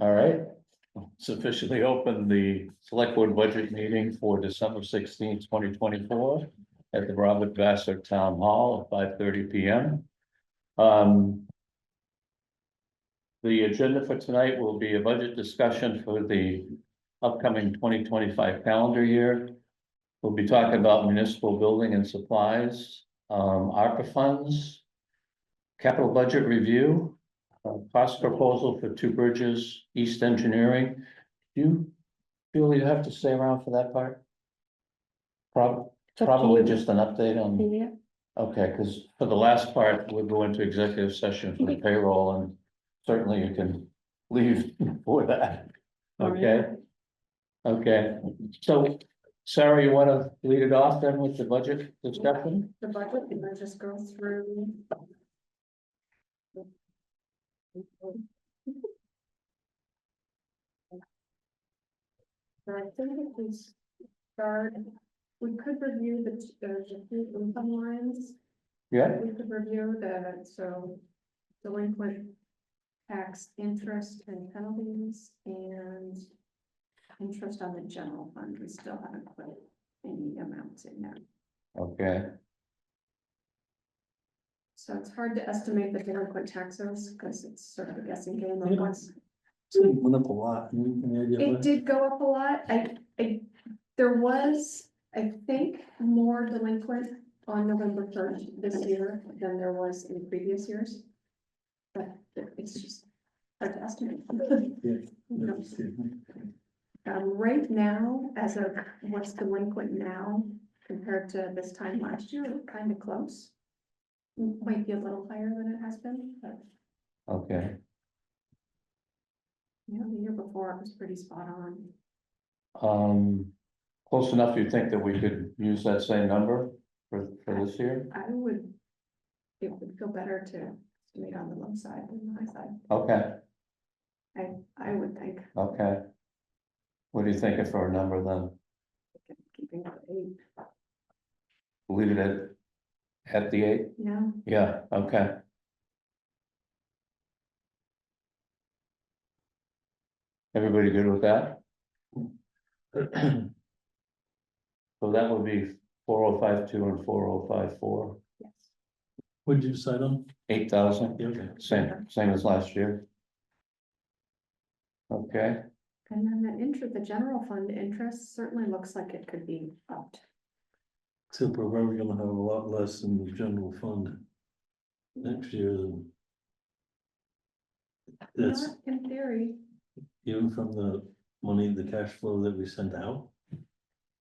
All right, sufficiently open the select board budget meeting for December 16th, 2024 at the Robert Vassar Town Hall at 5:30 p.m. The agenda for tonight will be a budget discussion for the upcoming 2025 calendar year. We'll be talking about municipal building and supplies, ARPA funds, capital budget review, cost proposal for two bridges, East Engineering. Do you feel you have to stay around for that part? Probably just an update on, Yeah, okay, because for the last part, we'll go into executive session for the payroll, and certainly you can leave for that. Okay. Okay, so Sarah, you want to lead it off then with the budget discussion? the budget, and then just go through. So I think if we start, we could review the two income lines. Yeah, We could review so delinquent tax interest and penalties and interest on the general fund. We still haven't put any amounts in there. okay, So it's hard to estimate the delinquent taxes because it's sort of a guessing game of Yeah. what's. So it went up a lot. Any idea It what? did go up a lot. There was, I think, more delinquent on November 1st this year than there was in previous years. But it's just hard to estimate. Right now, as of what's delinquent now compared to this time last year, we're kind of close. Might be a little higher than it has been, but okay. yeah, the year before it was pretty spot on. Close enough, you think that we could use that same number for this year? It would feel better to estimate on the low side than the high side. Okay, I would think. okay. What are you thinking for a number then? Keeping it at 8. Leave it at the 8? Yeah, Yeah, okay. Everybody good with that? So that would be 4052 and 4054, yes. What'd you decide on? 8,000, Yeah, okay. same as last year. Okay, And then the general fund interest certainly looks like it could be upped. Except we're probably gonna have a lot less in the general fund next year than. That's Not in theory. even from the money, the cash flow that we sent out.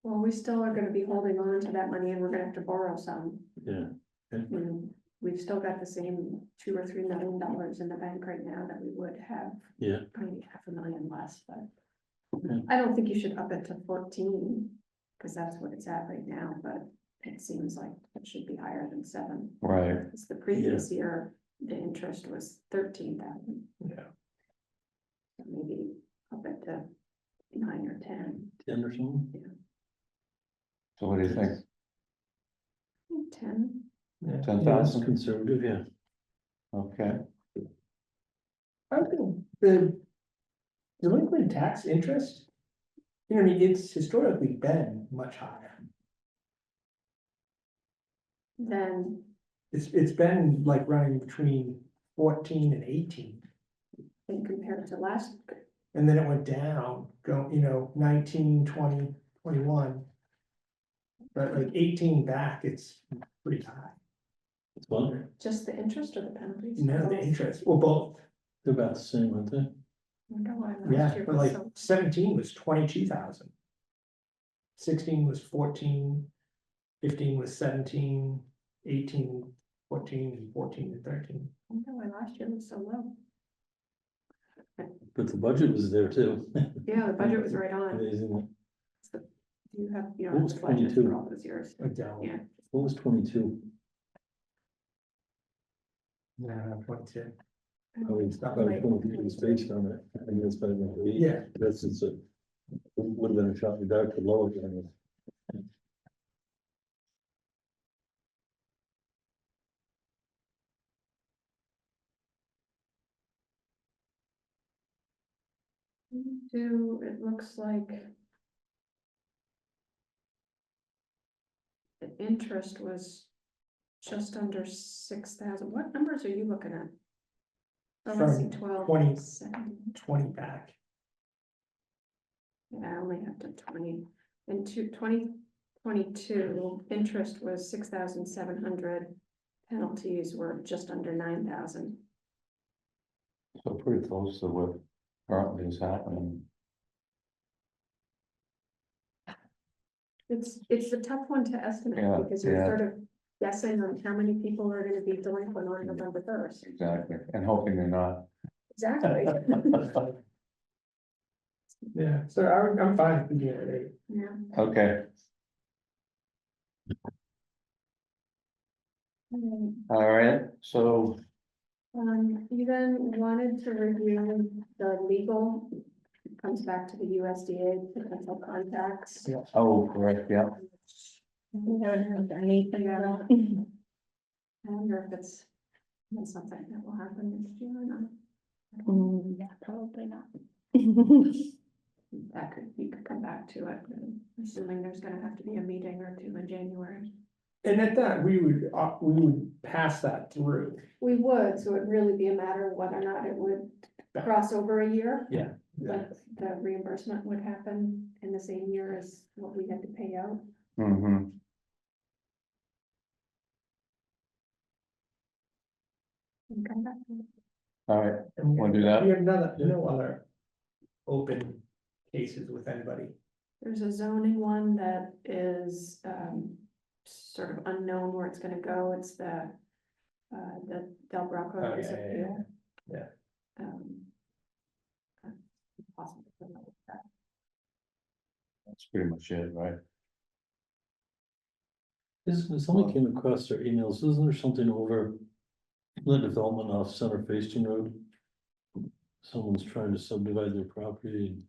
Well, we still are gonna be holding on to that money and we're gonna have to borrow some. Yeah, We've still got the same $2 or $3 million in the bank right now that we would have. yeah. Maybe $500,000 less, but Okay. I don't think you should up it to 14. Because that's what it's at right now, but it seems like it should be higher than 7. right, Because the previous year, the interest was 13,000. Yeah. So maybe up it to 9 or 10. 10 or something. so what do you think? 10. Yeah, 10,000? that's conservative, yeah. Okay, I think the delinquent tax interest, you know, I mean, it's historically been much higher. Then, It's been like running between 14 and 18, and compared to last, and then it went down, 19, 20, 21. But like 18 back, it's pretty high. It's fun. just the interest or the penalties? No, the interest, well, both, They're about the same, aren't they? I wonder why yeah, last year but was like so. 17 was 22,000. 16 was 14, 15 was 17, 18, 14, and 14 and 13. I wonder why last year was so low. But the budget was there too. Yeah, the budget was right on. Amazing. You have, What was the budget 22? for all those years. Adele. Yeah. What was 22? No, 22. Probably 22 was based on it. I think that's better than 8. Yeah. That's just a, would have been a shot in the dark to lower it. it looks like. The interest was just under 6,000. What numbers are you looking at? Oh, I see From 12. 20. 70. 20 back. Yeah, I only have to 20. In 2022, interest was 6,700. Penalties were just under 9,000. So pretty close to what currently is happening. It's a tough one to estimate Yeah, because you're yeah. sort of guessing on how many people are gonna be delinquent on November 1st. Exactly, and hoping they're not. Exactly. Yeah, so I'm fine with being at 8. Yeah. Okay, all right, so, You then wanted to review the legal, comes back to the USDA potential contacts. Yeah. oh, correct, yeah. We haven't heard anything about. I wonder if it's something that will happen next year or not. Yeah, probably not. That could, you could come back to it, assuming there's gonna have to be a meeting or two in January. And at that, we would pass that through. We would, so it'd really be a matter of whether or not it would cross over a year. Yeah. But the reimbursement would happen in the same year as what we had to pay out. Mm-hmm, And come back to it. all right, And wanna do that? We have no other open cases with anybody. There's a zoning one that is, sort of unknown where it's gonna go. It's the Del Braco Oh, is yeah, appeal. yeah. Possible to know that. That's pretty much it, right? Somebody came across their emails, isn't there something over the development off Center Fayston Road? Someone's trying to subdivide their property and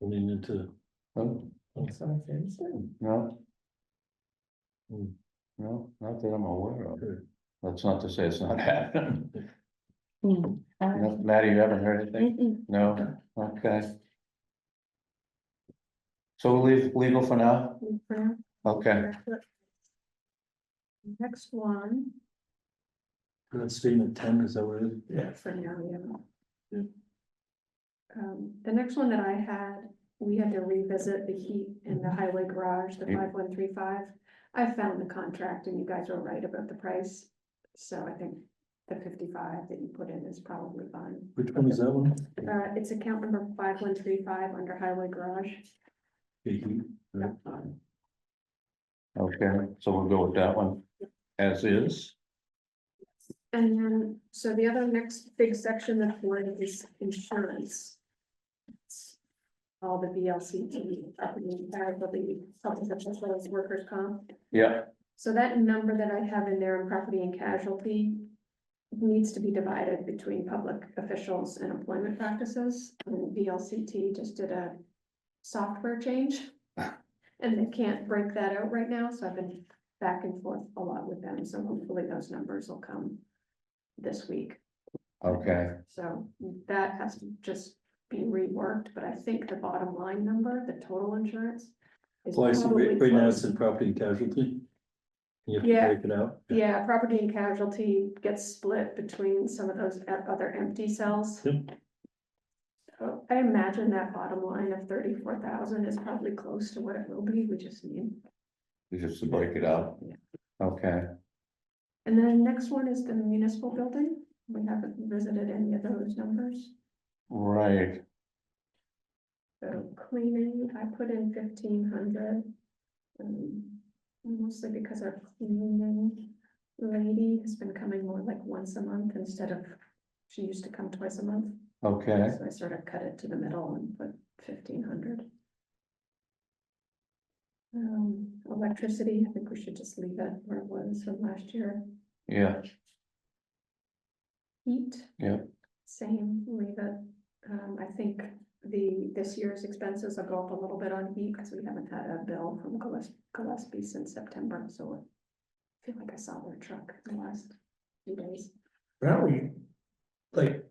running into, Oh, no, Hmm. no, not that I'm aware of. That's not to say it's not happening. Maddie, you haven't heard anything? No, okay. So we'll leave legal for now, For now. okay, Next one, that's statement 10, is that what it is? Yeah. for now, yeah. The next one that I had, we had to revisit the heat in the highway garage, the Yeah. 5135. I found the contract and you guys were right about the price. So I think the 55 that you put in is probably fine. Which one is that one? It's account number 5135 under highway garage. Okay, right. okay, so we'll go with that one as is. And then, so the other next big section that's one is insurance. It's all the VLCT, property, casualty, public officials, workers' comp. Yeah, So that number that I have in there in property and casualty needs to be divided between public officials and employment practices. And VLCT just did a software change. And they can't break that out right now, so I've been back and forth a lot with them, so hopefully those numbers will come this week. okay, So that has to just be reworked, but I think the bottom line number, the total insurance. Is Well, I see, probably right now close. it's in property and casualty. You have to Yeah. break it out. Yeah, property and casualty gets split between some of those other empty cells. Yep. So I imagine that bottom line of 34,000 is probably close to what it will be, we just need. just to break it out, Yeah. okay, And then next one is the municipal building, we haven't visited any of those numbers. right, So cleaning, I put in 1,500. Mostly because our cleaning lady has been coming more like once a month instead of, she used to come twice a month. okay, So I sort of cut it to the middle and put 1,500. Electricity, I think we should just leave it where it was from last year. yeah, Heat. Yeah. Same, leave it. I think this year's expenses will go up a little bit on heat because we haven't had a bill from Gillespie since September, so I feel like I saw their truck in the last few days. Now we, like.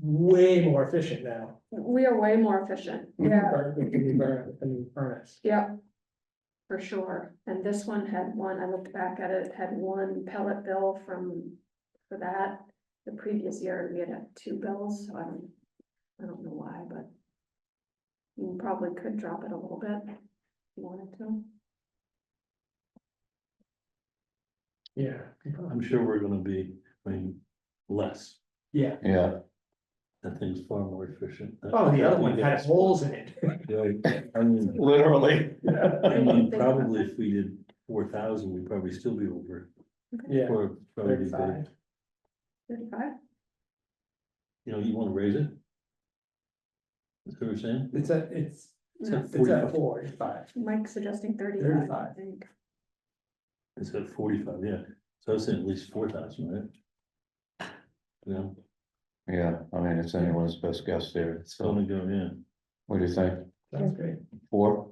way more efficient now. We are way more efficient, We yeah, burn a new furnace. yeah. For sure, and this one had one, I looked back at it, had one pellet bill for that. The previous year, we had two bills, so I don't know why, but. You probably could drop it a little bit, if you wanted to. Yeah. I'm sure we're gonna be, I mean, less. Yeah. Yeah, That thing's far more efficient. Oh, the other one had holes in it. Yeah, I mean, literally. I mean, probably if we did 4,000, we'd probably still be over. Yeah. Or probably be 35. big. 35? You know, you wanna raise it? That's what we're saying? It's at It's at it's at 45. 45. Mike's suggesting 35, I 35. think. It's at 45, yeah. So I was saying at least 4,000, right? Yeah, Yeah, I mean, it's anyone's best guess there, it's so gonna go, yeah. what do you think? Sounds great. 4?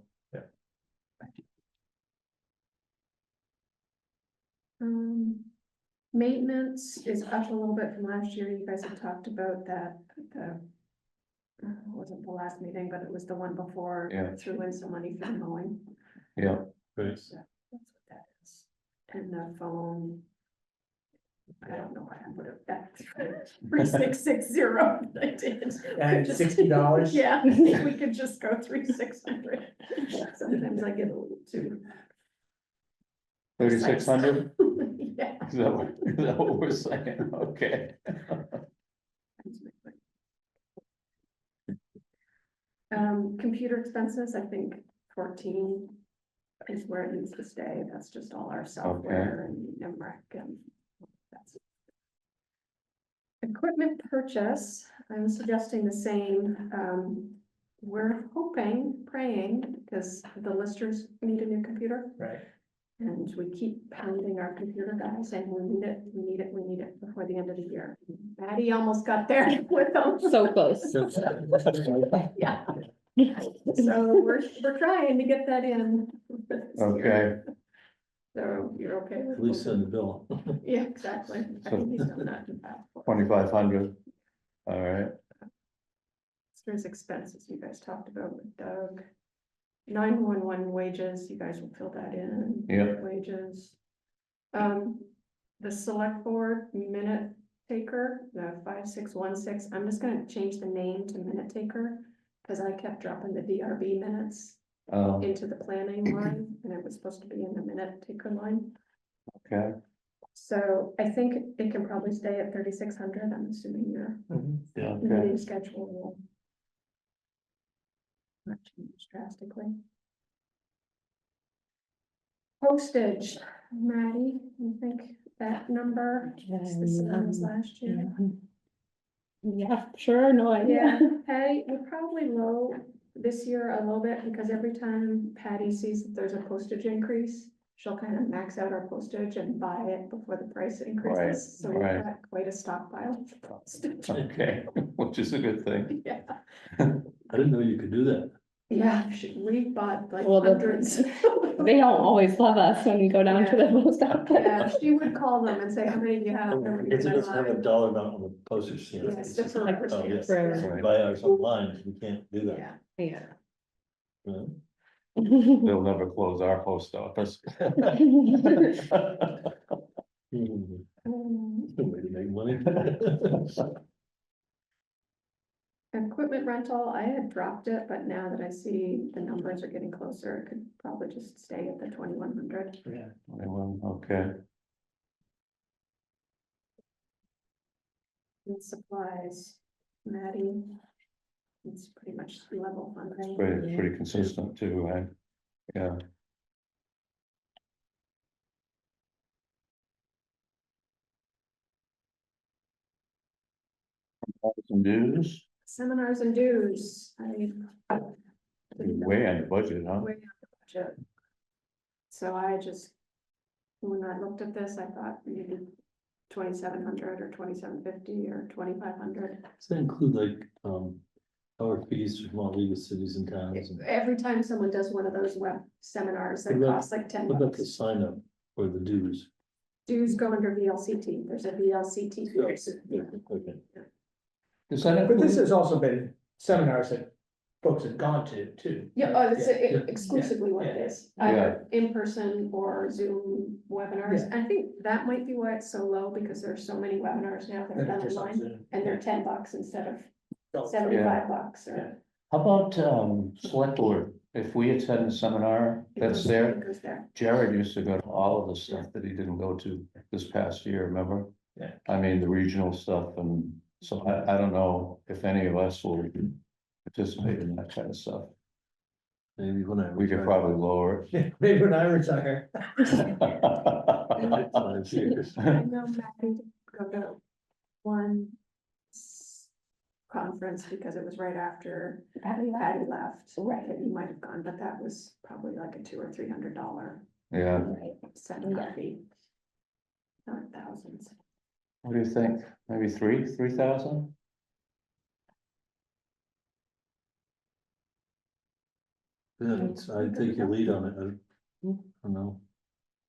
Maintenance is up a little bit from last year, you guys have talked about that, it wasn't the last meeting, but it was the one before. Yeah. Threw in some money for the mowing. Yeah, Right. So that's what that is. And the phone. I don't know why I put it back. 3660, I did. And Just- $60? Yeah, I think we could just go 3600. Sometimes I get a little too. 3,600? Yeah. Is that what we're saying? Okay. Computer expenses, I think 14 is where it needs to stay. That's just all our software and NEMREC and that's. Equipment purchase, I'm suggesting the same. We're hoping, praying, because the listers need a new computer. Right. And we keep pounding our computer guys saying, we need it, we need it, we need it before the end of the year. Maddie almost got there with them. So close. Yeah. So we're trying to get that in. this year. Okay, So you're okay with? At least send the bill. Yeah, exactly. I think he's done that in fact. 2,500. All right, There's expenses you guys talked about with Doug. 911 wages, you guys will fill that in. Yeah. Wages. The select board minute taker, the 5616, I'm just gonna change the name to minute taker. Cause I kept dropping the DRB minutes into the planning line, and it was supposed to be in the minute taker line. okay, So I think it can probably stay at 3,600, I'm assuming your Yeah, okay, meeting schedule will not change drastically. Postage, Maddie, you think that number is the same as last year? Yeah, sure, no Yeah, idea. Patty, we're probably low this year a little bit, because every time Patty sees that there's a postage increase, she'll kind of max out our postage and buy it before the price increases, so we've right. got quite a stockpile of postage. okay, which is a good thing. Yeah, I didn't know you could do that. yeah, we bought like Well, hundreds. They don't always love us when we go down to the post office. Yeah, she would call them and say, how many do you have? How many It's do I just have a buy? dollar amount on the postage stamp. Yeah, it's just for like rubber Oh, yes. stamps. for- Right. Buy ours online, we can't do that. Yeah, Yeah. Yeah. They'll never close our post office. Hmm, Um, good way to make money. equipment rental, I had dropped it, but now that I see the numbers are getting closer, it could probably just stay at the 2,100. Yeah. Okay, And supplies, Maddie. It's pretty much level funding. pretty consistent too, right? Yeah. Some dues, Seminars and dues, I. way under budget, huh? Way under budget. So I just, when I looked at this, I thought maybe 2,700 or 2,750 or 2,500. Does that include like, our fees from all legal cities and towns? And Every time someone does one of those web seminars, that What about- costs like 10 what about the bucks. sign up for the dues? Dues go under VLCT, there's a VLCT. fee. Yeah, okay. Does that But this include, has also been seminars that folks have gone to too. Yeah, it's Yeah. exclusively what it is, Yeah. either in person or Zoom webinars. Yeah. I think that might be why it's so low, because there's so many webinars now that are That are done just on online, Zoom. and they're $10 instead of Oh, $75 Yeah. or. how about, select board? If we attend a seminar it that's goes- there, it goes there. Jared used to go to all of the stuff that he didn't go to this past year, remember? Yeah. I mean, the regional stuff, and so I don't know if any of us will participate in that kind of stuff. Maybe when I. We could probably lower Yeah, maybe when I retire. it. 5 years. I know Maddie did go to one conference because it was right after Patty left. Right. That you might have gone, but that was probably like a $200 or $300 Yeah, Right. seminar fee. Not thousands. what do you think? Maybe 3,000? Yeah, I take your lead on it, I don't know.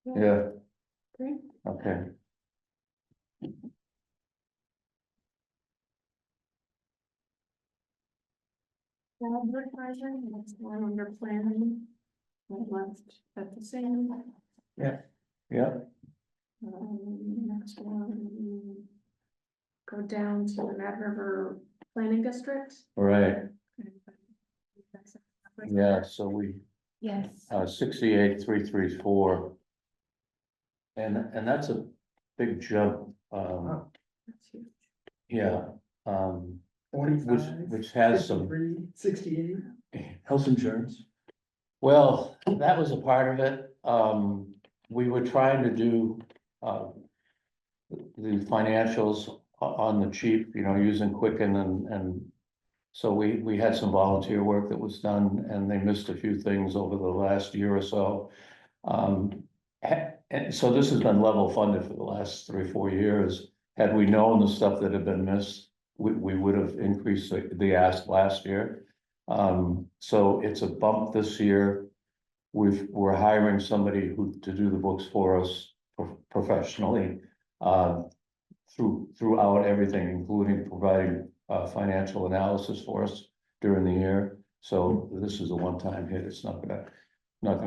Yeah, Great. okay. Advertising, that's one under planning. I left at the same. Yeah, Next one. Go down to the Mad River Planning District. right, yeah, so we, Yes. 68,334. And that's a big jump, Wow. That's huge. yeah, which, 45, which has some. 53, 68. Health insurance, Well, that was a part of it. We were trying to do, the financials on the cheap, you know, using Quicken and. So we had some volunteer work that was done and they missed a few things over the last year or so. And so this has been level funded for the last 3 or 4 years. Had we known the stuff that had been missed, we would have increased the ask last year. So it's a bump this year. We're hiring somebody to do the books for us professionally. Throughout everything, including providing financial analysis for us during the year. So this is a one-time hit. It's not gonna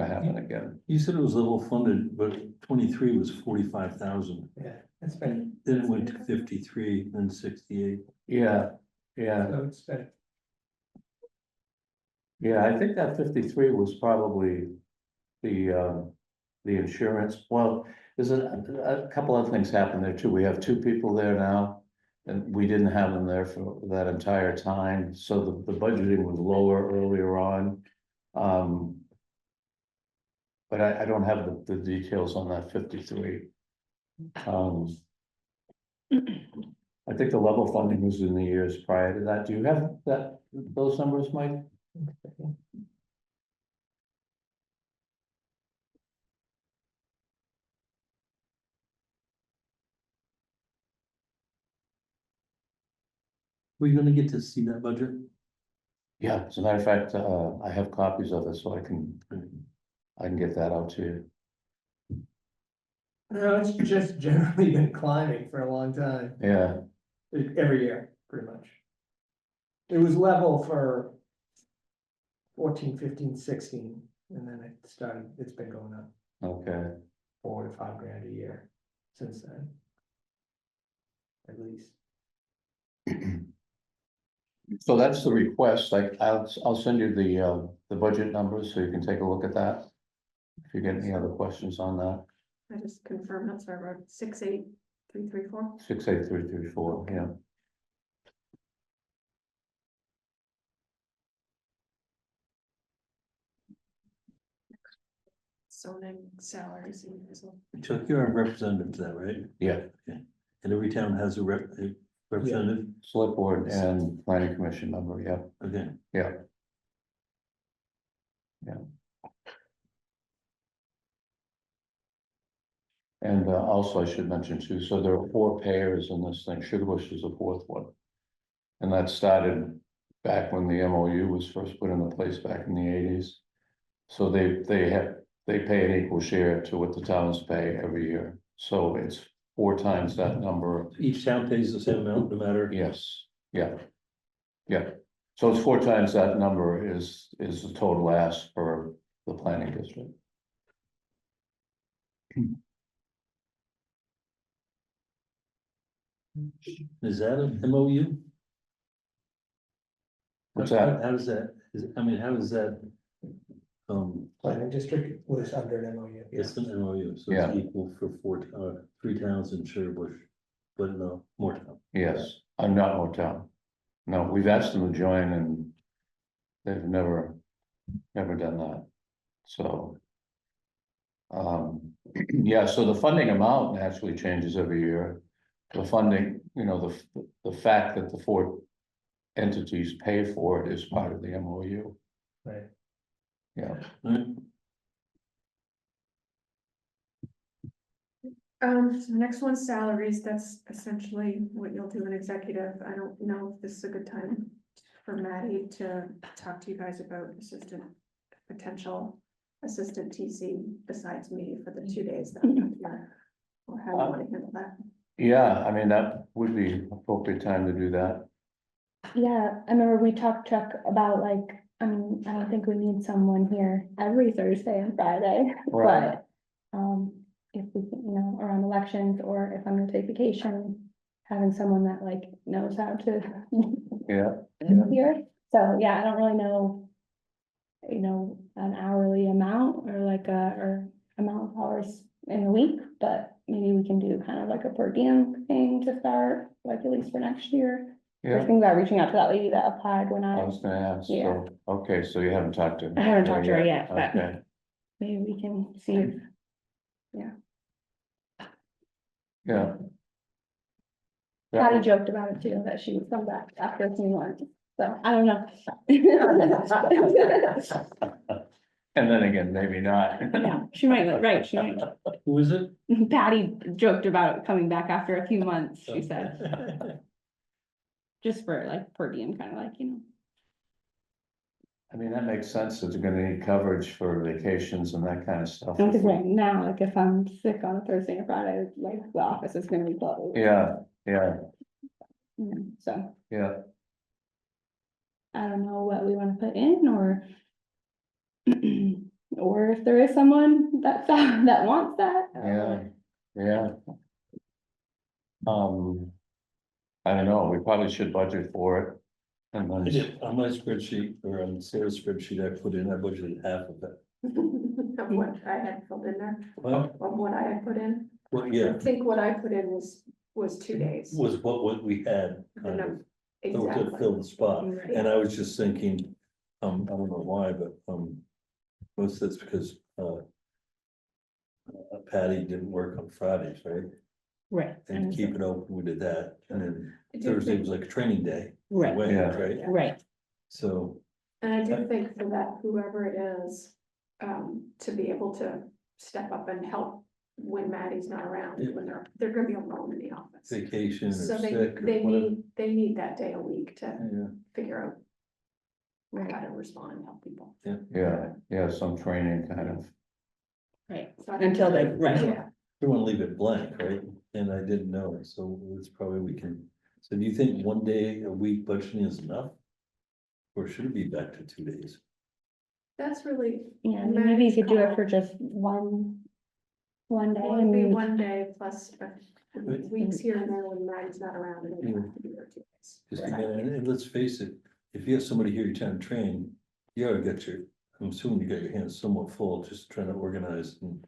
happen again. you said it was level funded, but 23 was 45,000, Yeah, it's been, then it went to 53, then 68. Yeah, so it's been, yeah, I think that 53 was probably the insurance. Well, there's a couple other things happened there too. We have 2 people there now. And we didn't have them there for that entire time, so the budgeting was lower earlier on. But I don't have the details on that 53. I think the level funding was in the years prior to that. Do you have those numbers, Mike? We're gonna get to see that budget? Yeah, as a matter of fact, I have copies of it, so I can get that out to you. no, it's just generally been climbing for a long time, Yeah, every year, pretty much. It was level for 14, 15, 16, and then it started, it's been going up okay. 4 to 5 grand a year since then. At least. So that's the request. Like, I'll send you the budget numbers so you can take a look at that. If you get any other questions on that, I just confirmed, that's where I wrote 68334. 68334, yeah. Zoning salaries. and this will- Chuck, you're a representative to that, right? Yeah, And every town has a representative, select board and planning commission member, yeah, okay. yeah. And also I should mention too, so there are 4 payers in this thing, Sugarbush is the 4th one. And that started back when the MOU was first put into place back in the 80s. So they pay an equal share to what the towns pay every year, so it's 4 times that number. Each town pays the same amount, no matter. Yes, Yeah. Yeah, so it's 4 times that number is the total ask for the planning district. Is that an MOU? What's How- that? How does that, how is that? Planning district was under an MOU. It's an MOU, so Yeah. it's equal for 3 towns in Sherbush, but no, more town. Yes, I'm not Motown. No, we've asked them to join and they've never done that, so. Yeah, so the funding amount naturally changes every year. The funding, the fact that the 4 entities pay for it is part of the MOU, Right. yeah. So the next one's salaries, that's essentially what you'll do in executive. I don't know if this is a good time for Maddie to talk to you guys about potential assistant TC besides me for the 2 days that I'm not here. Or how you want to handle that. Yeah, I mean, that would be appropriate time to do that. Yeah, I remember we talked, Chuck, about like, I don't think we need someone here every Thursday and Friday, Right. but. If we can, around elections, or if I'm gonna take vacation, having someone that like knows how to. Yeah. Here, so yeah, I don't really know. An hourly amount or like or amount of hours in a week, but maybe we can do kind of like a per diem thing to start, like at least for next year. We're Yeah, thinking about reaching out to that lady that applied when I I was gonna ask, Yeah. so, okay, so you haven't talked to. I haven't talked to her yet, but Okay, maybe we can see if. yeah. Patty joked about it too, that she would come back after a few months, so I don't know. And then again, maybe not. Yeah, she might, right, she might. Who is it? Patty joked about coming back after a few months, she said, just for like per diem, kind of like, I mean, that makes sense, that you're gonna need coverage for vacations and that kind of stuff. Because right now, like if I'm sick on a Thursday or Friday, like the office is gonna be closed. Yeah, yeah, So yeah, I don't know what we wanna put in or. Or if there is someone that wants that. yeah. I don't know, we probably should budget for it. And I then, did, on my spreadsheet, or on Sarah's spreadsheet, I budgeted half of it. Of what I had filled in there, Well, of what I had put in. well, I yeah, think what I put in was 2 days. was what we had, The kind of, num- to Exactly. fill the spot. Right. And I was just thinking, I don't know why, but, most of that's because, Patty didn't work on Fridays, right? Right. And to keep it open, we did that, and then I do Thursday think- was like a training day. Right, Way, Yeah. right? right, So, And I do think for that, whoever it is, to be able to step up and help when Maddie's not around, Yeah. when they're gonna be alone in the office. vacation or So sick or they whatever. need that day a week to Yeah, figure out right, how to respond and help people. yeah, some training kind of, right. So I- Until they, right. Yeah, we want to leave it blank, right? And I didn't know, so it's probably we can, so do you think 1 day a week budgeting is enough? Or should it be back to 2 days? that's really, Yeah, I mean, maybe you could do it for just one day. well, I it'd be mean, 1 day plus weeks here and there when Maddie's not around and they have to be there 2 days. Just Right. again, and let's face it, if you have somebody here you're trying to train, you already got I'm assuming you got your hands somewhat full, just trying to organize and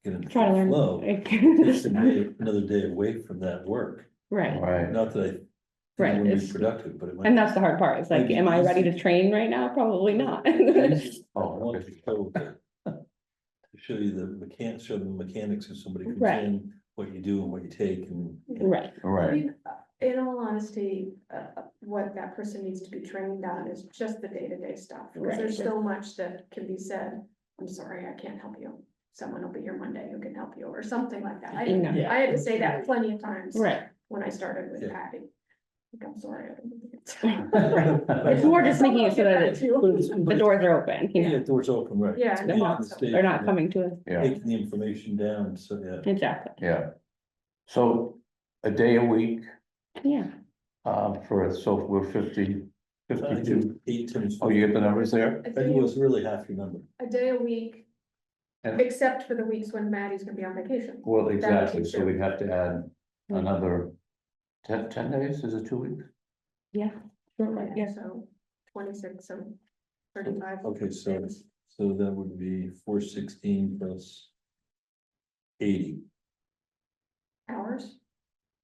get into try to the learn. flow. like- Takes another day away from that work, Right, right, not that I. Right, Wouldn't be it's- productive, but it might. and that's the hard part, it's like, Maybe am I ready easy. to train right now? Probably not. I Oh, want okay. to show you show the mechanics of somebody comes Right. in, what you do and what you take and. Right, I right, mean, in all honesty, what that person needs to be trained on is just the day-to-day stuff, because Right. there's so much that can be said. I'm sorry, I can't help you. Someone will be here Monday who can help you, or something like that. I Yeah. I had to say that plenty of times. right. When I started with Yeah. Patty. Like, I'm sorry. I don't think it's- It's more just making it so that it's, Someone the doors are open, Yeah, doors open, right. Yeah, So they're you're not- at the stage they're not of coming to us, yeah, Taking the information down, so yeah. exactly, yeah. So a day a week, yeah. So we're 52. 8 times. Oh, you get the numbers there? A I think day, it was really half your number. a day a week, And, except for the weeks when Maddie's gonna be on vacation. well, exactly, makes so it- we'd have to add another 10 days, is it 2 weeks? Yeah, sure, right, Yeah, yeah. so 26 and 35. Okay, so, days. so that would be 416 plus 80. Hours?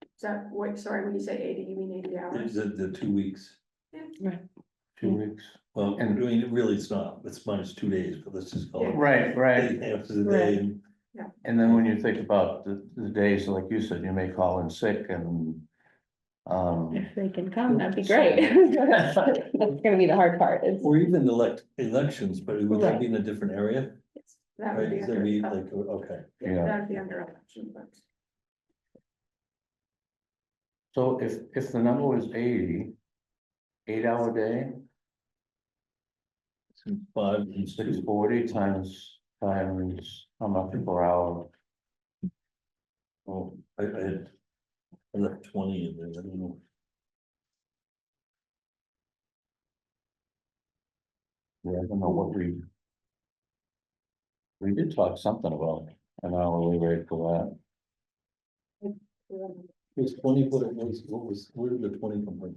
Is that, what, sorry, when you say 80, you mean 80 hours? The 2 weeks. Right. 2 weeks. Well, I And- mean, really, it's not, it's minus 2 days, but let's just call it. Right, right. Half of the day, and And then when you think about the days, like you said, you may call in sick and, If they can come, that'd be great. That's gonna be the hard part is, or even elections, but would that be in a different area? That Right, would be is that be under, like, okay, Yeah. that would be under election, but so if the number was 80, 8-hour day, so 5 and 6. 640 times how much per hour? Oh, I left 20 in there, I don't know. Yeah, I don't know what we did talk something about an hourly rate for Was 20 what was, where did the 20 come from?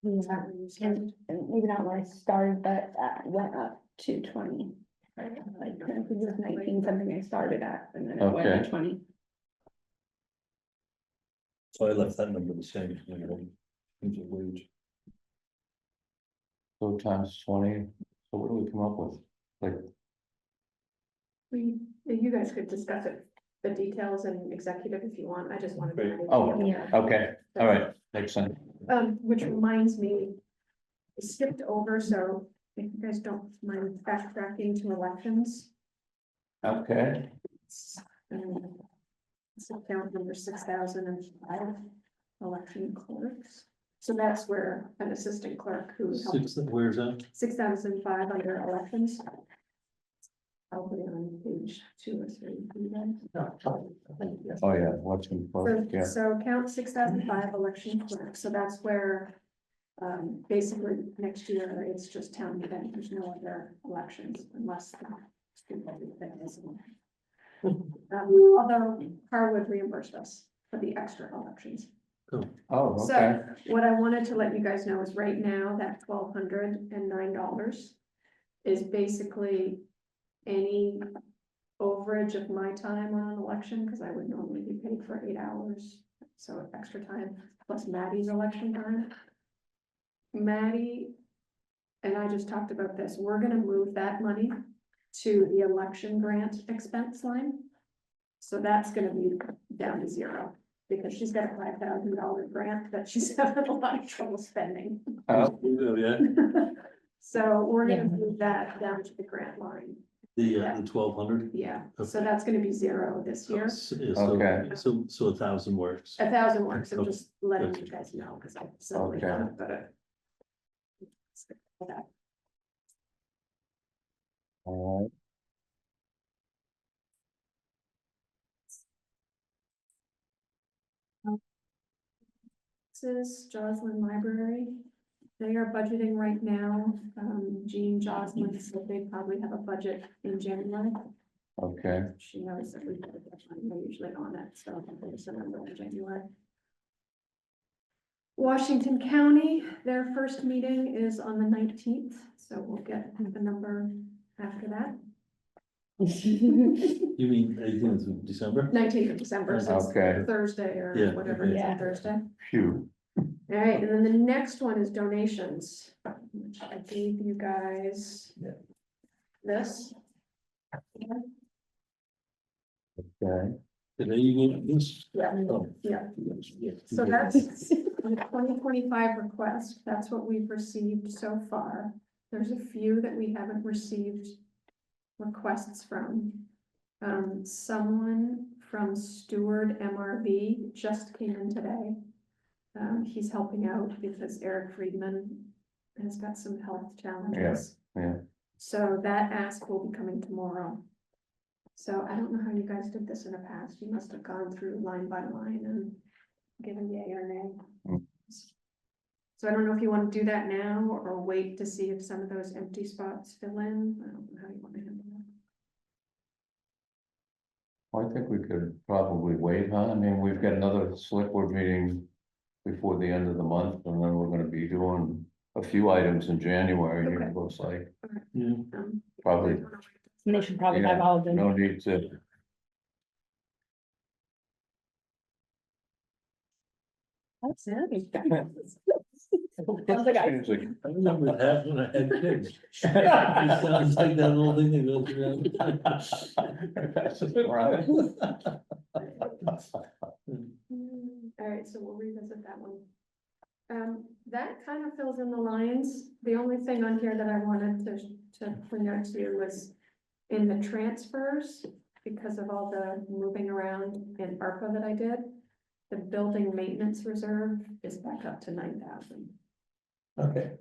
yeah, and maybe not when I started, but went up to 20. Like, I think it was 19 something I started at, and then it went Okay. to 20. So I left that number the same, you know, in terms of wage. so times 20, so what do we come up with? Like, you guys could discuss it, the details and executive if you want, I just wanted Right. to. Oh, Yeah. okay, all right, makes sense. Which reminds me, I skipped over, so if you guys don't mind backtracking to elections. Okay, It's account number 6005, election clerks. So that's where an assistant clerk who helps, Where's that? 6005 under elections. Probably on page 2 or 3. for you guys. oh yeah, what's in, yeah, So count 6005 election clerk, so that's where, basically next year, it's just town meeting, there's no other elections unless the student thing is. Although Harwood reimbursed us for the extra elections. oh, So okay, what I wanted to let you guys know is right now that $1,209 is basically any overage of my time on an election, because I would normally be paid for 8 hours, so extra time, plus Maddie's election time. Maddie and I just talked about this, we're gonna move that money to the election grant expense line. So that's gonna be down to 0, because she's got a $5,000 grant that she's having a lot of trouble spending. oh, Yeah, So we're gonna move that down to the grant line. the 1200. Yeah, so Okay. that's gonna be 0 this year. Okay. So 1,000 works. 1,000 works, I'm Okay. just letting Okay. you guys know, because I suddenly Okay. thought about it. all right. This is Joslin Library. They are budgeting right now. Jean Joslin said they probably have a budget in January. Okay, She knows that we have a deadline, they're usually on it, so there's a number in January. Washington County, their first meeting is on the 19th, so we'll get the number after that. You mean 18th of December? 19th of December, so it's Okay. Thursday or Yeah, whatever okay. it is on Yeah. Thursday. phew, All right, and then the next one is donations, which I gave you guys. Yeah. This. okay, Today you get this? Yeah, Oh. yeah. So that's the 2025 request, that's what we've received so far. There's a few that we haven't received requests from. Someone from Steward MRV just came in today. He's helping out because Eric Friedman has got some health challenges. yeah. So that ask will be coming tomorrow. So I don't know how you guys did this in the past. You must have gone through line by line and given yay or nay. So I don't know if you want to do that now or wait to see if some of those empty spots fill in. I don't know how you want to handle that. I think we could probably wait, huh? I mean, we've got another select board meeting before the end of the month, and then we're gonna be doing a few items in January, Okay. it looks like, Yeah, probably, And they should probably Yeah, have all of them. no need to. That's it. I remember it happened when I had kids. It sounds like that little thing that goes around. All right, so we'll revisit that one. That kind of fills in the lines. The only thing on here that I wanted to point out to you was in the transfers, because of all the moving around in ARPA that I did, the building maintenance reserve is back up to 9,000. Okay,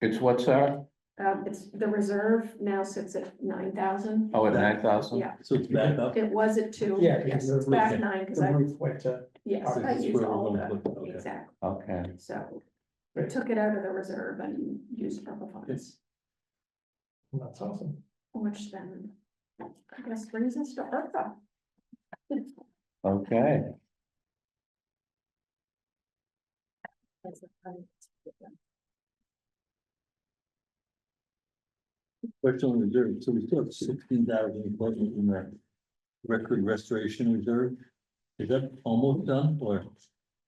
It's what, Sarah? It's, the reserve now sits at 9,000. Oh, at 9,000? Yeah, So it's back up. it was at 2. Yeah, Yes, because the it's back roof- 9, because the I, roof went to, yes, Alright, I that's used where we're all gonna the, put it, okay. exactly. Okay, So Right. took it out of the reserve and used ARPA funds, that's awesome. which then I guess brings us to ARPA. okay. Question on reserve, so we still have 16,000 budget in that record restoration reserve. Is that almost done or?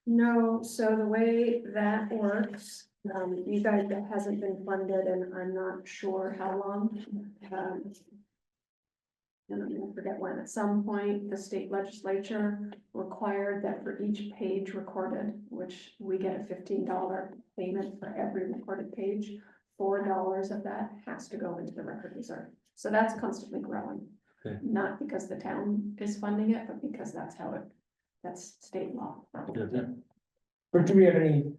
No, so the way that works, you guys, that hasn't been funded and I'm not sure how long. And I'm gonna forget when, at some point, the state legislature required that for each page recorded, which we get a $15 payment for every recorded page, $4 of that has to go into the record reserve. So that's constantly growing. Okay. Not because the town is funding it, but because that's how that's state law. But do we have any,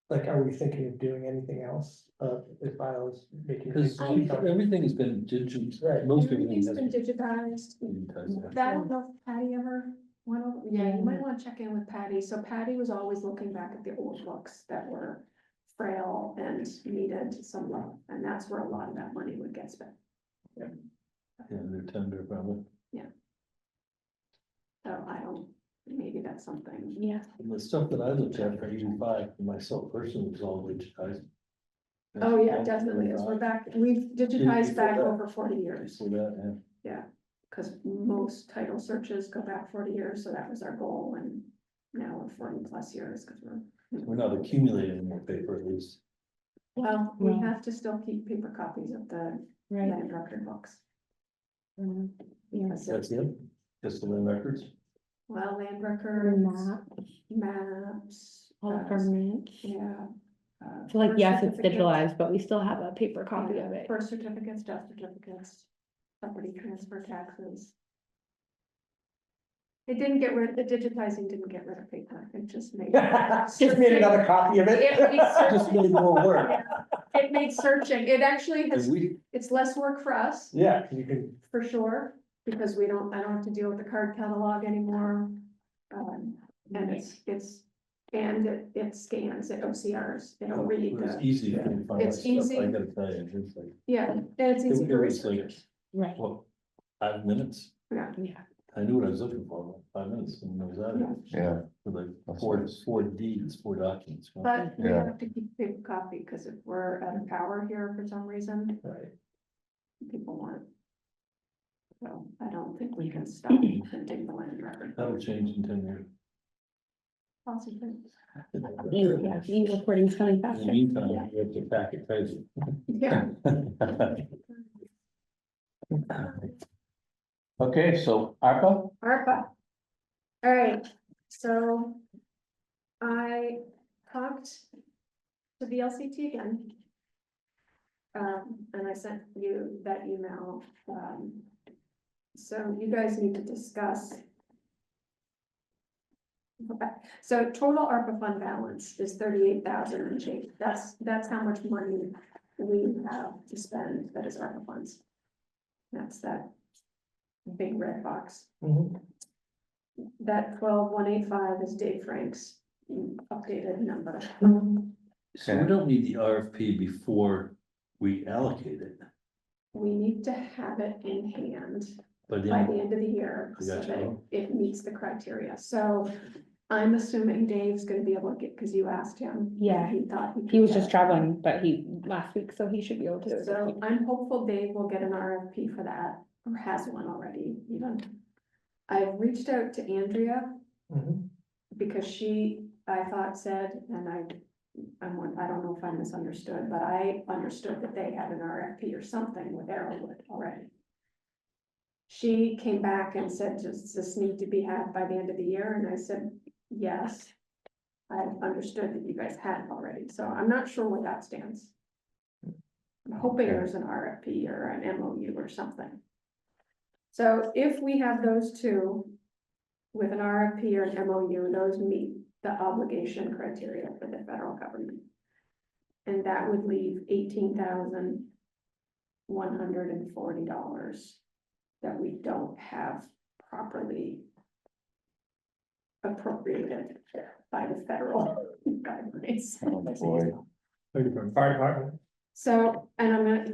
like, are we thinking of doing anything else, as far as making? Because things- everything has been digitized, Right. most everything Everything's has been been digitized. digitized. That, I don't know if Patty ever went over, yeah, you Yeah. might wanna check in with Patty. So Patty was always looking back at the old books that were frail and needed some love, and that's where a lot of that money would get spent. Yeah, they're tender probably. So I don't, maybe that's something. Yeah, And the stuff that I looked at for 85 for myself personally was all digitized. Oh, yeah, definitely, as we're back, we've digitized back before that. over 40 years. For that, yeah. Cause most title searches go back 40 years, so that was our goal, and now we're 40 plus years, cause We're not accumulating more paper at least. well, we Right. have to still keep paper copies of the right. land record books. Yeah. Because That's it's, it, just the land records. well, land Or records, not, maps. all uh, permanent. Yeah. So like, birth yes, it's certificates, digitalized, but we still have a paper copy yeah, of it. Birth certificates, death certificates, property transfer taxes. It didn't get rid, the digitizing didn't get rid of paper, it just made. Just made another copy of it. It made Just searching- made more work. It made searching, it actually And has, we, it's less work for us, Yeah, you can, for sure, because I don't have to deal with the card catalog anymore. And and it scans, it OCRs, it'll read it was the, easy to find that It's stuff, easy. I gotta tell you, it's like, yeah, and it's easy It for was like- researchers. Right, what, 5 minutes? Yeah, yeah. I knew what I was looking for, like 5 minutes, and I was out of it. Yeah. For like That's four nice. deeds, 4 documents. but we Yeah. have to keep paper copy, because if we're out of power here for some reason, right, people want. So I don't think we can stop printing the land record. That'll change in 10 years. Possibly. Yeah, e-recording's coming In the faster. meantime, Yeah. we have to pack it crazy. Yeah. Okay, so ARPA, ARPA. All right, so I talked to the LCT again. And I sent you that email. So you guys need to discuss. Okay, so total ARPA fund balance is 38,000 and change. That's how much money we have to spend that is ARPA funds. That's that big red box. Mhm. That 12,185 is Dave Frank's updated number. So we don't need the RFP before we allocate it. We need to have it in hand But by then, the end of the year, I so got that you. it meets the criteria, so. I'm assuming Dave's gonna be able to get, cause you asked him. Yeah. He thought. He was could just get it. traveling, but last week, so he should be able to. do it. So I'm hopeful Dave will get an RFP for that, or has one already even. I've reached out to Andrea Mhm. because she, I thought said, and I don't know if I misunderstood, but I understood that they had an RFP or something with Arrowwood already. She came back and said, does this need to be had by the end of the year? And I said, yes. I understood that you guys had it already, so I'm not sure where that stands. I'm hoping Okay. there's an RFP or an MOU or something. So if we have those two with an RFP or an MOU, those meet the obligation criteria for the federal government. And that would leave $18,140 that we don't have properly appropriated by the federal guidelines. Oh, boy. Fire department, So, and I'm gonna,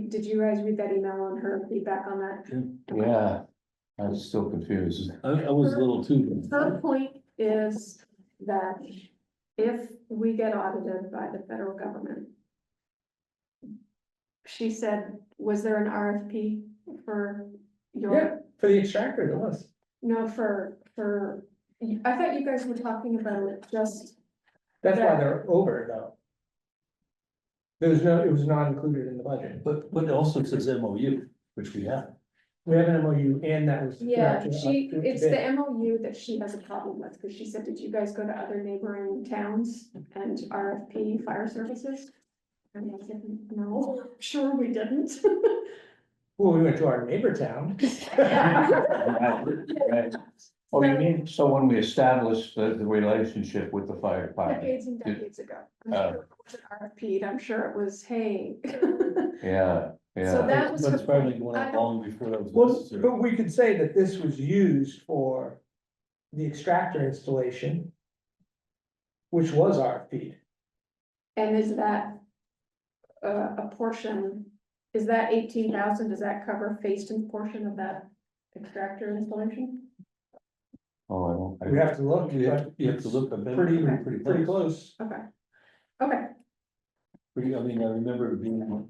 did you guys read that email on her feedback on that? Yeah, I was still confused. I was a little too. Her point is that if we get audited by the federal government, she said, was there an RFP for yeah, your, for the extractor, there was. no, I thought you guys were talking about just, That's why Yeah. they're over though. It was not included in the budget. But it also says MOU, which we have. We have an MOU and that was. yeah, to it's bid. the MOU that she has a problem with, because she said, did you guys go to other neighboring towns and RFP fire services? And I said, no, sure we didn't. Well, we went to our neighbor town. Right. Oh, you mean, so when we established the relationship with the fire department? Decades and decades ago. I'm Oh. sure it wasn't RFP'd, I'm sure it was, hey. Yeah, So yeah, that was But it's her probably point. going I on don't- long before that was Well, necessary. but we could say that this was used for the extractor installation, which was RFP'd. And is that a portion, is that 18,000, does that cover Fayston's portion of that extractor installation? oh, I don't. We have to look, You but have, you have to look, but pretty, pretty pretty close. close. Okay, okay, I mean, I remember it being, the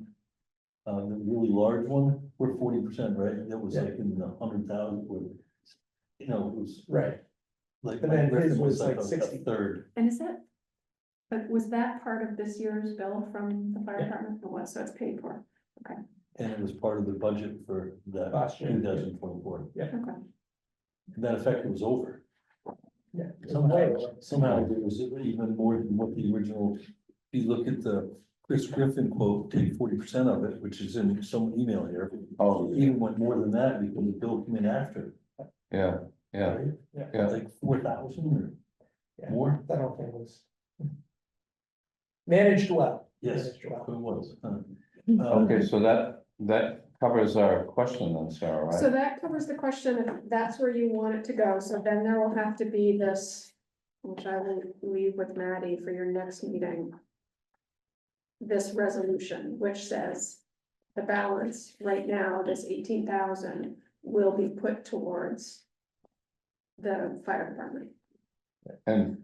really large one, we're 40%, right? That was Yeah. like in the 100,000, you know, it was Right, like. But then my his record was like a 60. third. and is that, but was that part of this year's bill from the fire Yeah. department? It was, so it's paid for, And it was part of the budget for that last year. 2024. okay. And that effect was over. Yeah. Somehow there was even more than what the original, if you look at the Chris Griffin quote, take 40% of it, which is in some email here. Oh, Even went more than that because the bill came in after, yeah, yeah, yeah. like 4,000 Yeah. or more. That whole thing was managed well. Yes, Managed well. it was. Okay, so that covers our question then, Sarah, So right? that covers the question, if that's where you want it to go, so then there will have to be this, which I will leave with Maddie for your next meeting. This resolution, which says the balance right now, this 18,000 will be put towards the fire department. And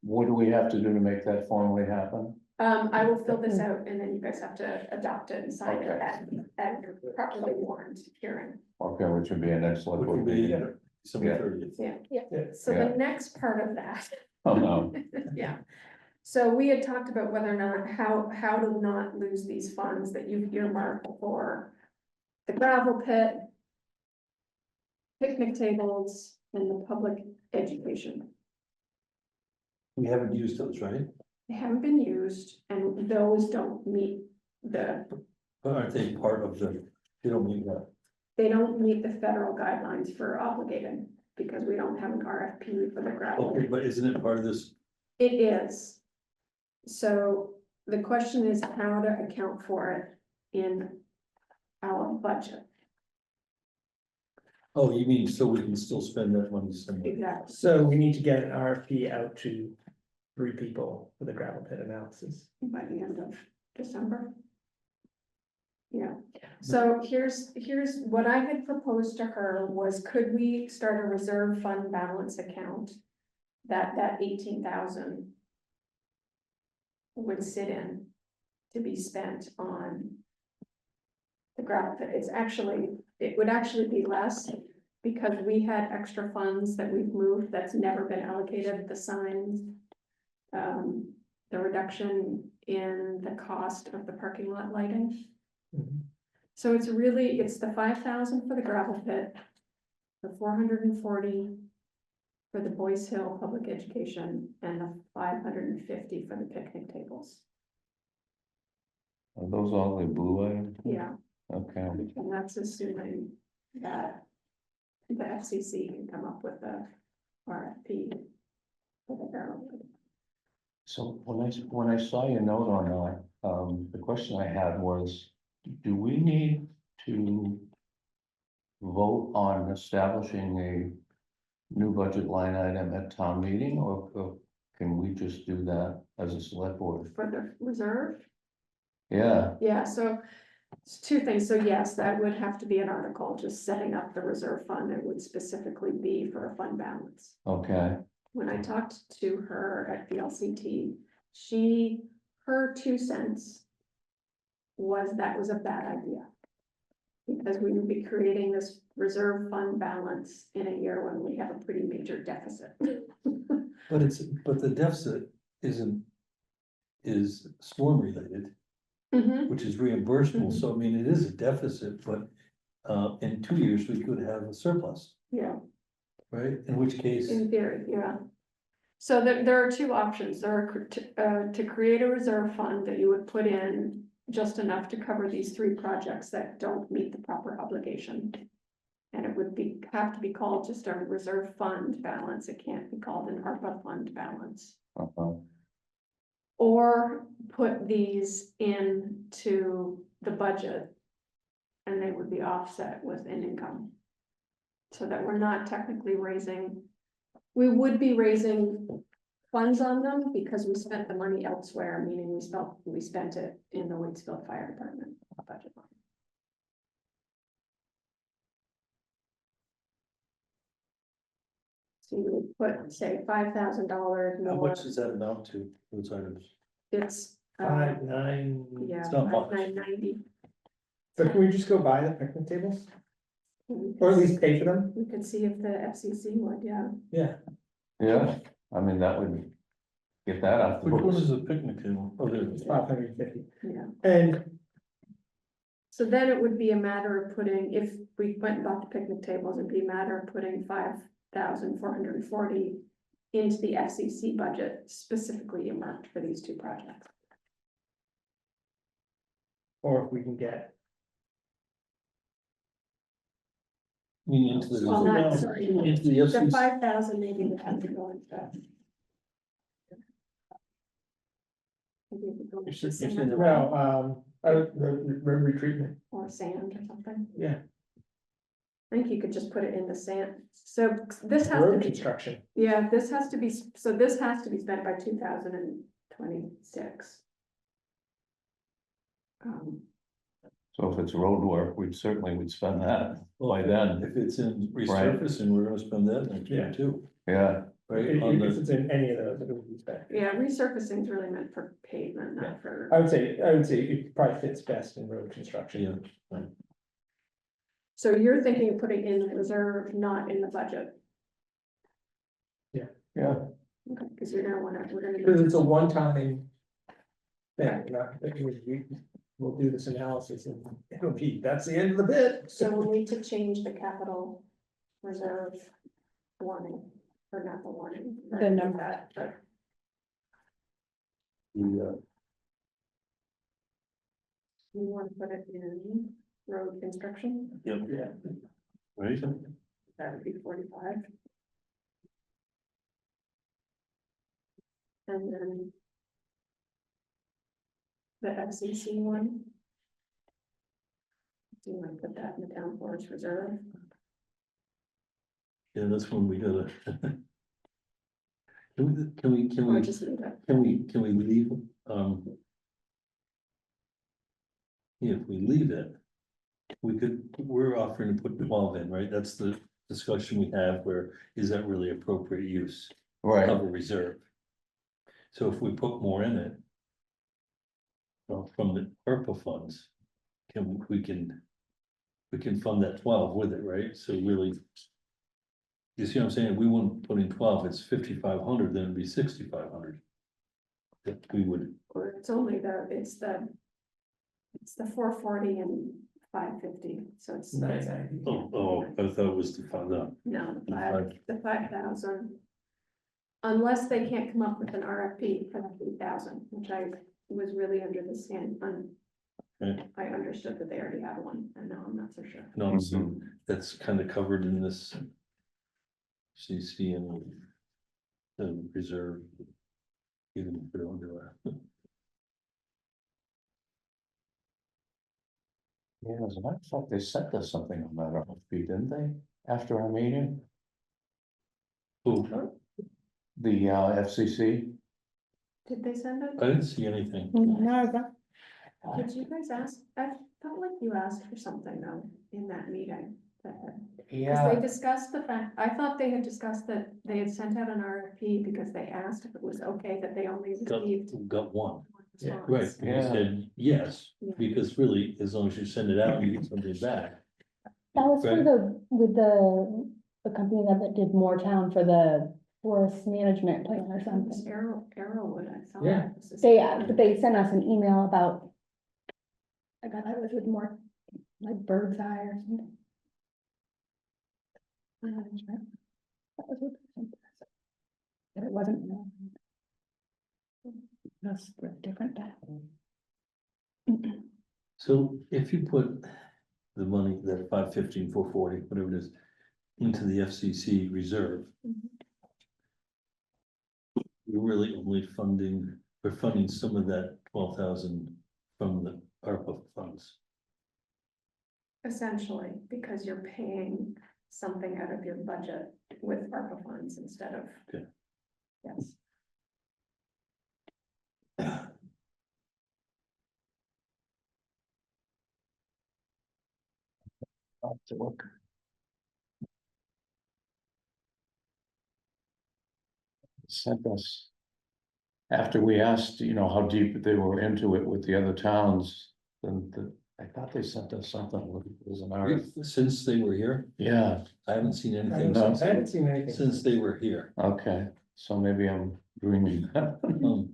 what do we have to do to make that formally happen? I will fill this out and then you guys have to adopt it and sign it Okay. at your properly warned hearing. Okay, which would be an excellent. Which would be Yeah. December Yeah. 30th. Yeah, Yeah. so the Yeah. next part of that. Oh, no, Yeah, so we had talked about whether or not, how to not lose these funds that you've earmarked for the gravel pit, picnic tables, and the public education. We haven't used those, right? They haven't been used, and those don't meet the, But aren't they part of they don't mean that. they don't meet the federal guidelines for obligated, because we don't have an RFP for the gravel. Okay, but isn't it part of this? It is. So the question is how to account for it in our budget. Oh, you mean so we can still spend that money somewhere? Exactly. So we need to get an RFP out to 3 people for the gravel pit analysis. By the end of December. Yeah, so here's what I had proposed to her was, could we start a reserve fund balance account? That 18,000. Would sit in to be spent on. The gravel pit, it would actually be less, because we had extra funds that we've moved that's never been allocated, the signs. The reduction in the cost of the parking lot lighting. So it's the 5,000 for the gravel pit, the 440 for the Boys Hill Public Education, and the 550 for the picnic tables. Are those all the blue items? Yeah, Okay, and that's assuming that the FCC can come up with a RFP for the barrel. so when I saw your note on that, the question I had was, do we need to vote on establishing a new budget line item at town meeting, or can we just do that as a select board? For the reserve? Yeah, Yeah, so it's 2 things. So yes, that would have to be an article, just setting up the reserve fund. It would specifically be for a fund balance. okay, When I talked to her at the LCT, her 2 cents was that was a bad idea. Because we would be creating this reserve fund balance in a year when we have a pretty major deficit. But the deficit is storm related, Mhm. which is reimbursable, so I mean, it is a deficit, but. In 2 years, we could have a surplus, Yeah, right? In which case, in theory, yeah. So there are 2 options. There are to create a reserve fund that you would put in just enough to cover these 3 projects that don't meet the proper obligation. And it would have to be called just a reserve fund balance. It can't be called an ARPA fund balance. uh-huh. Or put these into the budget. And they would be offset with an income. So that we're not technically we would be raising funds on them because we spent the money elsewhere, meaning we spent it in the Waitsfield Fire Department budget line. So you would put, say, $5,000 how more. much does that amount to, those items? It's, 5, 9. yeah, It's not much. 990. So can we just go buy the picnic tables, or at least pay for them? We could see if the FCC would, yeah. Yeah. Yeah, I mean, that would get that off the Which one books. is a picnic table? Oh, there it It's is. 550. Yeah. And So then it would be a matter of putting, if we went and bought the picnic tables, it'd be a matter of putting 5,440 into the FCC budget specifically earmarked for these 2 projects. or if we can get, I mean, into the. Well, not, sorry. Into the The FCC. 5,000 maybe would have to go into that. Maybe it would go into You're saying sand that- well, the retreatment, or sand or something. yeah, I think you could just put it in the sand. So this has to road be, construction. yeah, this has to be spent by 2026. So if it's road work, would spend that by then, If it's in resurfacing, we're gonna spend that next year Yeah. too, yeah, right? On If the, it's in any of those, it would be spent. Yeah, resurfacing is really meant for pavement, Yeah. not for, I would say it probably fits best in road construction. yeah, so you're thinking of putting in the reserve, not in the budget, yeah, okay, because we're gonna. Because it's a one-time thing, we'll do this analysis and that's the end of the bid. So we'll need to change the capital reserve warning, or not the warning. The number. That, but the, you want to put it in road construction, yep, Yeah. right? that would be 45. And then the FCC one. Do you want to put that in the town forest reserve? Yeah, that's when we gotta. Can we, Or just leave it. can we leave, if we leave it, we're offering to put 12 in, right? That's the discussion we have where, is that really appropriate use Right, of a reserve? So if we put more in it, well, from the ARPA funds, we can fund that 12 with it, right? So really, you see what I'm saying? We wouldn't put in 12, it's 5,500, then it'd be 6,500. That we would, Or it's only it's the 440 and 550, so it's. 990. I thought it was to fund up. No, Five. the 5,000. Unless they can't come up with an RFP for the 8,000, which I was really under the stand on. Okay. I understood that they already had one, and now I'm not so sure. No, so that's kind of covered in this. CC and the reserve. Even if we don't do it. yeah, as a matter of fact, they sent us something on that RFP, didn't they, after our meeting? Oh, The FCC, Did they send it? I didn't see anything. No, but Did you guys ask? I felt like you asked for something though in that meeting. Because they discussed the fact, I thought they had discussed that they had sent out an RFP because they asked if it was okay that they only received Got one, one Yeah, right, response. and we Yeah. said yes, Yeah. because really, as long as you send it out, you get something back. that was for Right. with the company that did Moortown for the forest management plan or It was something. Arrowwood, I thought. Yeah. It was this- They sent us an email about. I got that was with more, like bird's eye or something. I'm not sure. That was what. But it wasn't. That's different. So if you put the money, that 515, 440, whatever it is, into the FCC reserve. Mhm. We're really only we're funding some of that 12,000 from the ARPA funds. Essentially, because you're paying something out of your budget with ARPA funds instead of. Okay. Yes. to look. Sent us. After we asked, how deep they were into it with the other towns, then I thought they sent us something, it was an RFP. Since they were here, Yeah, I haven't seen I anything haven't seen anything. since they were here. okay, so maybe I'm dreaming. Um,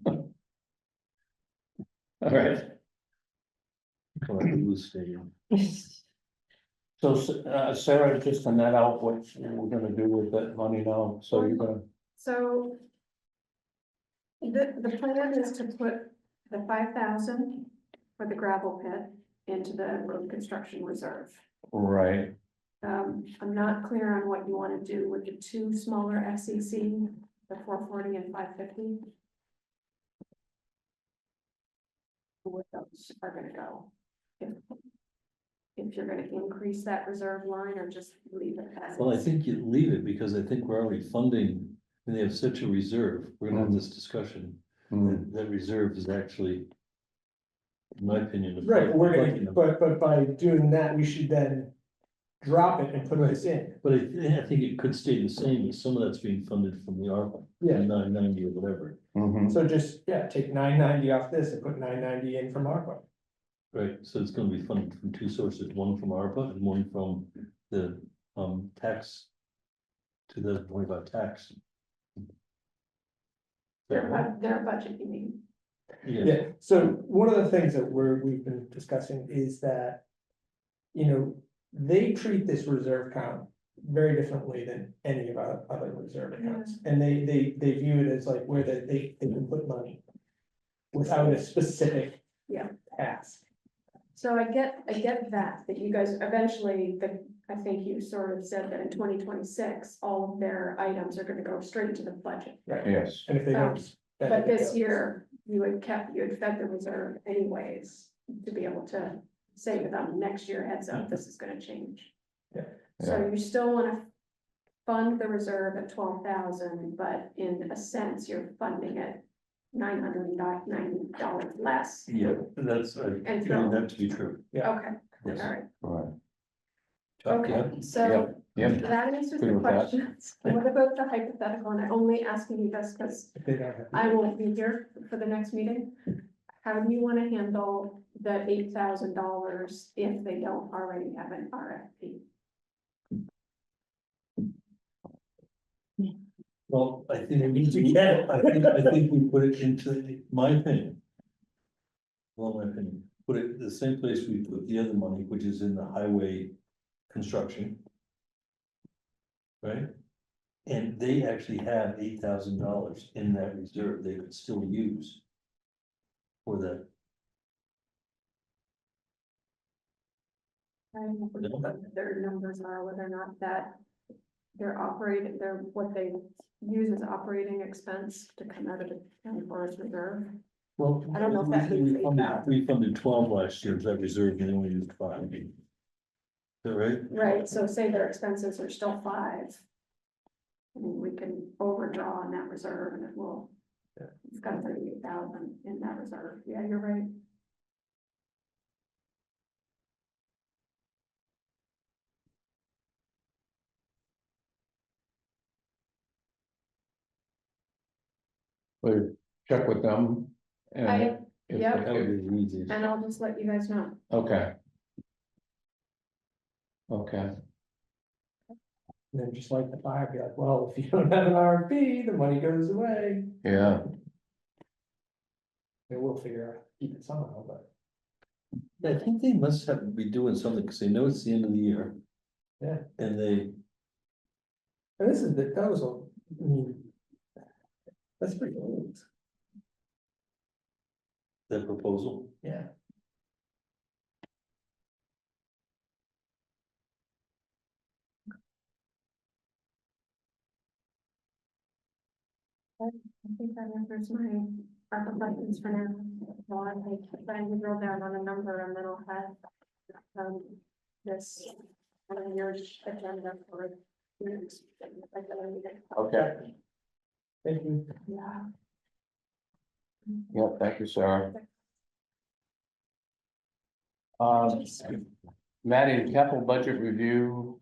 All right, Well, it was stadium. so Sarah, just to net out what we're gonna do with that money now, so you're gonna, So. The plan is to put the 5,000 for the gravel pit into the road construction reserve. right, I'm not clear on what you want to do with the two smaller FCC, the 440 and 550. Where those are gonna go. If you're gonna increase that reserve line or just leave it as Well, I is. think you leave it because I think we're already funding, and they have such a reserve, we're gonna have this discussion. That reserve is actually, in my opinion. Right, but we're reflecting gonna, them. but by doing that, we should then drop it and put this in. But I think it could stay the same, as some of that's being funded from the ARPA, Yeah, 990 or whatever, Mhm. so just, take 990 off this and put 990 in from ARPA. right? So it's gonna be funded from two sources, one from ARPA and one from the tax. 2025 tax. Their budget, you mean? Yeah, Yeah, so one of the things that we've been discussing is that. They treat this reserve account very differently than any of our other reserve accounts. And they view it as like where they can put money. Without a specific. Yeah. Task. So I get that you guys eventually, I think you sort of said that in 2026, all of their items are gonna go straight into the budget. Right, Yes, and if they don't. spend But it, this they'll- year, you had fed the reserve anyways, to be able to say to them, next year, heads up, this is gonna change. Yeah. So you still wanna fund the reserve at 12,000, but in a sense, you're funding it $990 less. Yeah, that's, I And feel so- that to be true. Yeah. Okay, all Yes. right, Right. okay, so Yep, that answers Good the with that. questions. What about the hypothetical? And I'm only asking you this because If they don't have. I won't be here for the next meeting. How do you want to handle the $8,000 if they don't already have an RFP? Well, I think we need to get it. I think we put it into, my opinion. Well, my opinion, put it the same place we put the other money, which is in the highway construction. Right? And they actually have $8,000 in that reserve they could still use. For that. I don't know what their numbers are, whether or not that they're operating, they're what they use as operating expense to come out of the county forest reserve. Well, I don't know if that means we funded 12 last year, that reserve, and then we used 5. Is that right? Right, so say their expenses are still 5. I mean, we can overdraw on that reserve and it will, it's got 38,000 in that reserve. Yeah, you're right. we check with them. And I- if- yep. That would be the easiest. And I'll just let you guys know. Okay. Okay, And then just like the fire, be like, well, if you don't have an RFP, the money goes away. yeah, They will figure out, keep it somehow, but. I think they must have, be doing something, because they know it's the end of the year. Yeah. And they, And this is, that was, I mean. That's pretty old, their proposal, yeah. I think that answers my ARPA questions for now. Well, I'm like trying to drill down on a number and then I'll have this on your agenda for next. okay, Thank you. Yeah. yeah, thank you, Sarah. Maddie, the capital budget review,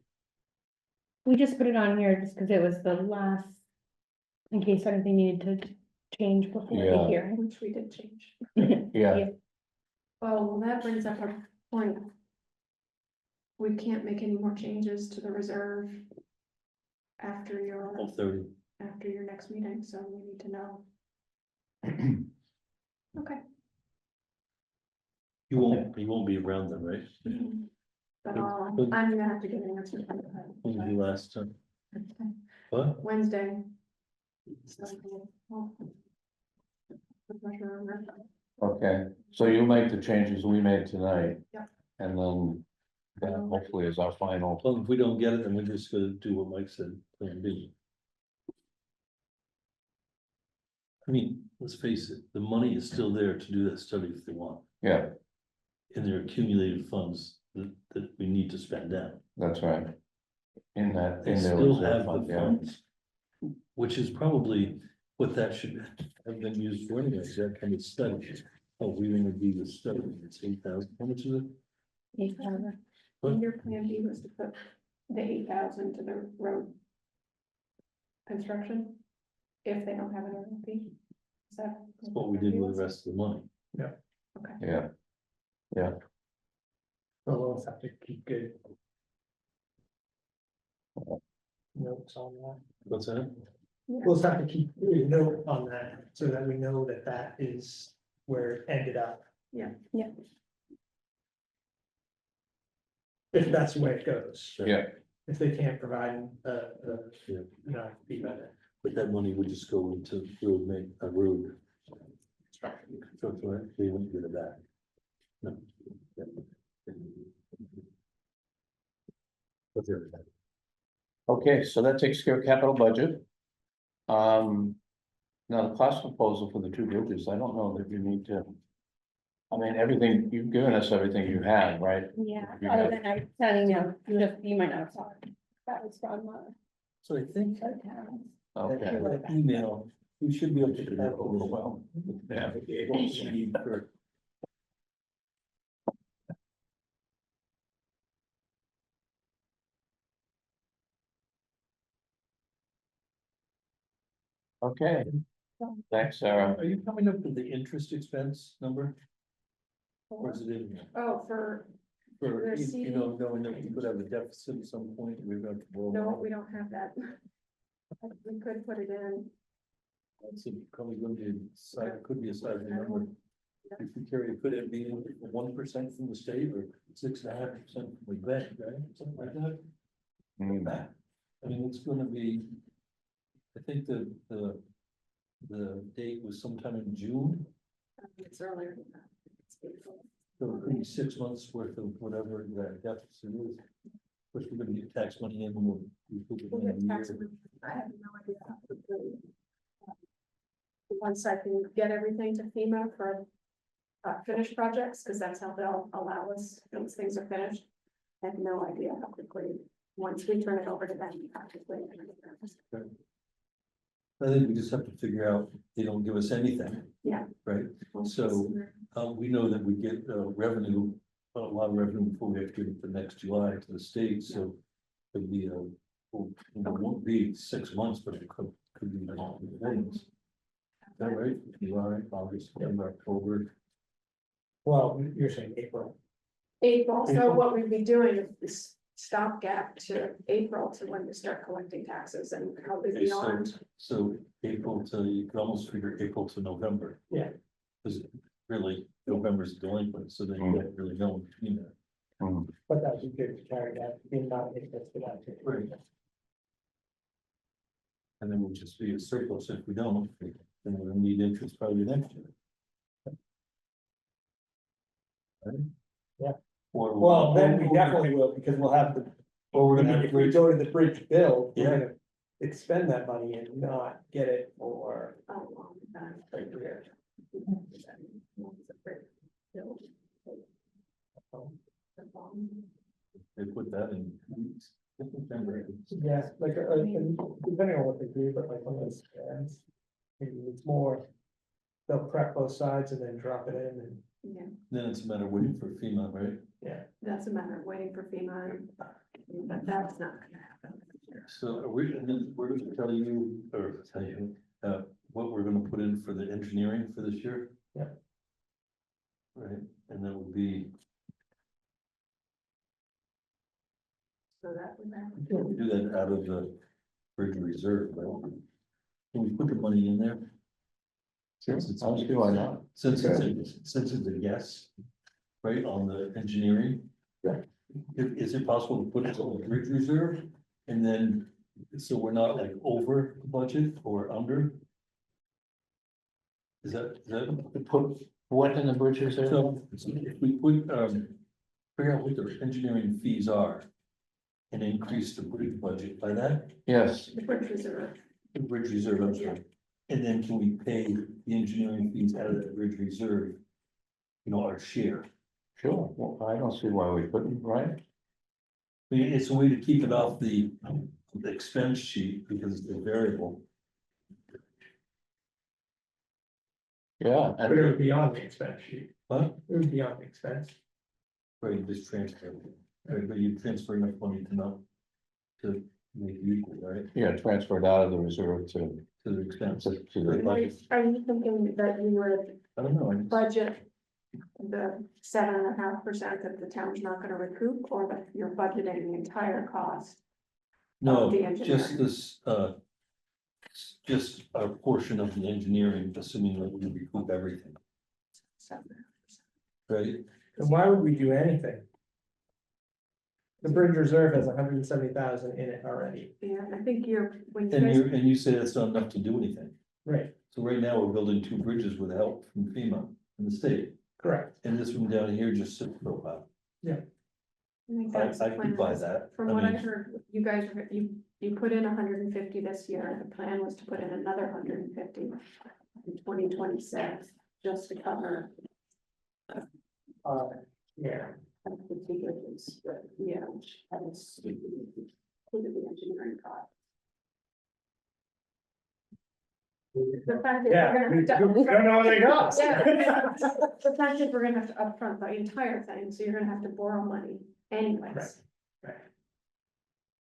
We just put it on here just because it was the last, in case anything needed to change before Yeah. the hearing. Which we did change. yeah, Well, that brings up a point. We can't make any more changes to the reserve after your 12:30. next meeting, so we need to know. Okay. You won't be around then, right? But I'm gonna have to get an answer from When was the last time? the What? Wednesday. So, well, the pressure on her. okay, so you'll make the changes we made tonight. Yep. And then that hopefully is our final, Well, if we don't get it, then we're just gonna do what Mike said, plan B. I mean, let's face it, the money is still there to do that study if they want, yeah, and there are accumulated funds that we need to spend down. that's right. In that, They in their still reserve have fund, the yeah, funds. Which is probably what that should have been used for anyways, that kind of study. Oh, we're gonna do this study, it's 8,000, how much is it? And your plan B was to put the 8,000 to the road construction, if they don't have an RFP. Is that? That's what we did with the rest of the money. yeah, So we'll just have to keep good. Notes on that. What's that? We'll just have to keep a note on that so that we know that that is where it ended up. Yeah. Yeah. If that's the way it goes. yeah, If they can't provide, Yeah. no, be better. But that money would just go into road construction, right? We wouldn't get it back. No. Yeah. But there we go. okay, so that takes care of capital budget. Now the cost proposal for the two bridges, I don't know that you need to. I mean, everything, you've given us everything you have, right? Yeah, You other have- than I telling you, you might not have saw it. That was from, So I think Okay, that email, we should be able to do that overwhelmed. yeah, What we need for- okay. Thanks, Sarah. Are you coming up with the interest expense number? Or is it in here? Oh, for, For, There's you know, knowing that we could have a deficit at some point, we've got to roll. no, out. we don't have that. We could put it in. It's probably going to be, could be a sizable number. If you carry, could it be 1% from the state or 6.5% from the bank, right? Something like that. Mm. I mean, it's gonna be, I think the date was sometime in June, It's earlier than that. It's April. so it could be 6 months worth of whatever that deficit is. Which we're gonna get tax money in, we'll put it We'll in get a tax year. relief. I have no idea how to do it. Once I can get everything to FEMA for finished projects, because that's how they'll allow us, once things are finished. I have no idea how quickly, once we turn it over to them, how quickly. I think we just have to figure out, they don't give us anything. Yeah. Right, so we know that we get revenue, a lot of revenue before we have to give it for next July to the state, so. It'd be it won't be 6 months, but it could be long things. Is that right? July, August, September, October. Well, you're saying April. April, so April. what we'd be doing is this stopgap to April to when we start collecting taxes and how Okay, beyond. So April to, you can almost figure April to November. Yeah. Because really, November's delinquent, so then you don't really know in between that. Mm. But that would be good to carry that, in not interest for that. Right. And then we'll just be a surplus if we don't, then we'll need interest probably next year. Right? Yeah. Or. Well, then we definitely will, because we'll have the, Or we're I gonna mean, have if we bridge, go to the bridge bill, we're Yeah. gonna expend that money and not get it for. right here. they put that in. September. Yeah, like, and depending on what they do, but like on those ends, maybe it's more. They'll prep both sides and then drop it in and, Yeah, Then it's a matter of waiting for FEMA, right? yeah. that's a matter of waiting for FEMA, but that's not gonna happen. So are we, and then we're gonna tell you, what we're gonna put in for the engineering for this year? Yeah. Right, and that would be, So that would happen. we do that out of the bridge reserve, right? Can we put the money in there? Sure, Since it's- I'll see why not. Since it's a guess, right, on the engineering? Yeah. Is it possible to put it on the bridge reserve? And then, so we're not like over budget or under? Is that, Put what in the bridges there? so if we put, figure out what the engineering fees are. And increase the bridge budget by that, Yes, The bridge reserve. the bridge reserve, I'm sorry. And then can we pay the engineering fees out of the bridge reserve? You know, our share. sure. Well, I don't see why we couldn't, right? I mean, it's a way to keep it off the expense sheet because it's a variable. Yeah, But it and would be on the expense sheet. Huh? It would be on the expense. Right, just transfer. Right, but you transfer enough money to not. To make it equal, right, yeah, transferred out of the reserve to to the expense. to the budget. Are you thinking that you would I don't know, I just- budget the 7.5% that the town's not gonna recoup, or that you're budgeting the entire cost? no, the just engineering. this, just a portion of the engineering, assuming that we recoup everything, 7.5%. right? And why would we do anything? The bridge reserve has 170,000 in it already. Yeah, I think when you And guys, you say that's not enough to do anything. Right, So right now, we're building 2 bridges with help from FEMA and the state, correct. and this one down here just sits for a while. I think that's the I could plan. buy that. From I what I mean, heard, you guys, you put in 150 this year, the plan was to put in another 150 in 2026, just to cover. Yeah, The figures, but yeah, that was included the engineering cost. The fact that Yeah, we're we gonna have to. don't know what they cost. Yeah. The fact that we're gonna have to upfront the entire thing, so you're gonna have to borrow money anyways. Right.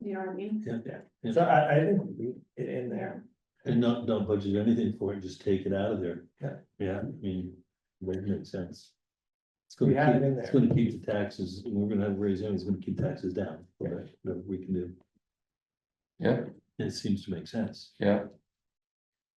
You know what I mean? Yeah. So I think we leave it in there. And not budget anything for it, just take it out of there. Yeah. Yeah, I mean, that makes sense. It's We gonna have keep, it in it's there. gonna keep the taxes, and we're gonna have raise, it's gonna keep taxes down, Yeah. whatever we can do. Yeah, It seems to make sense. yeah.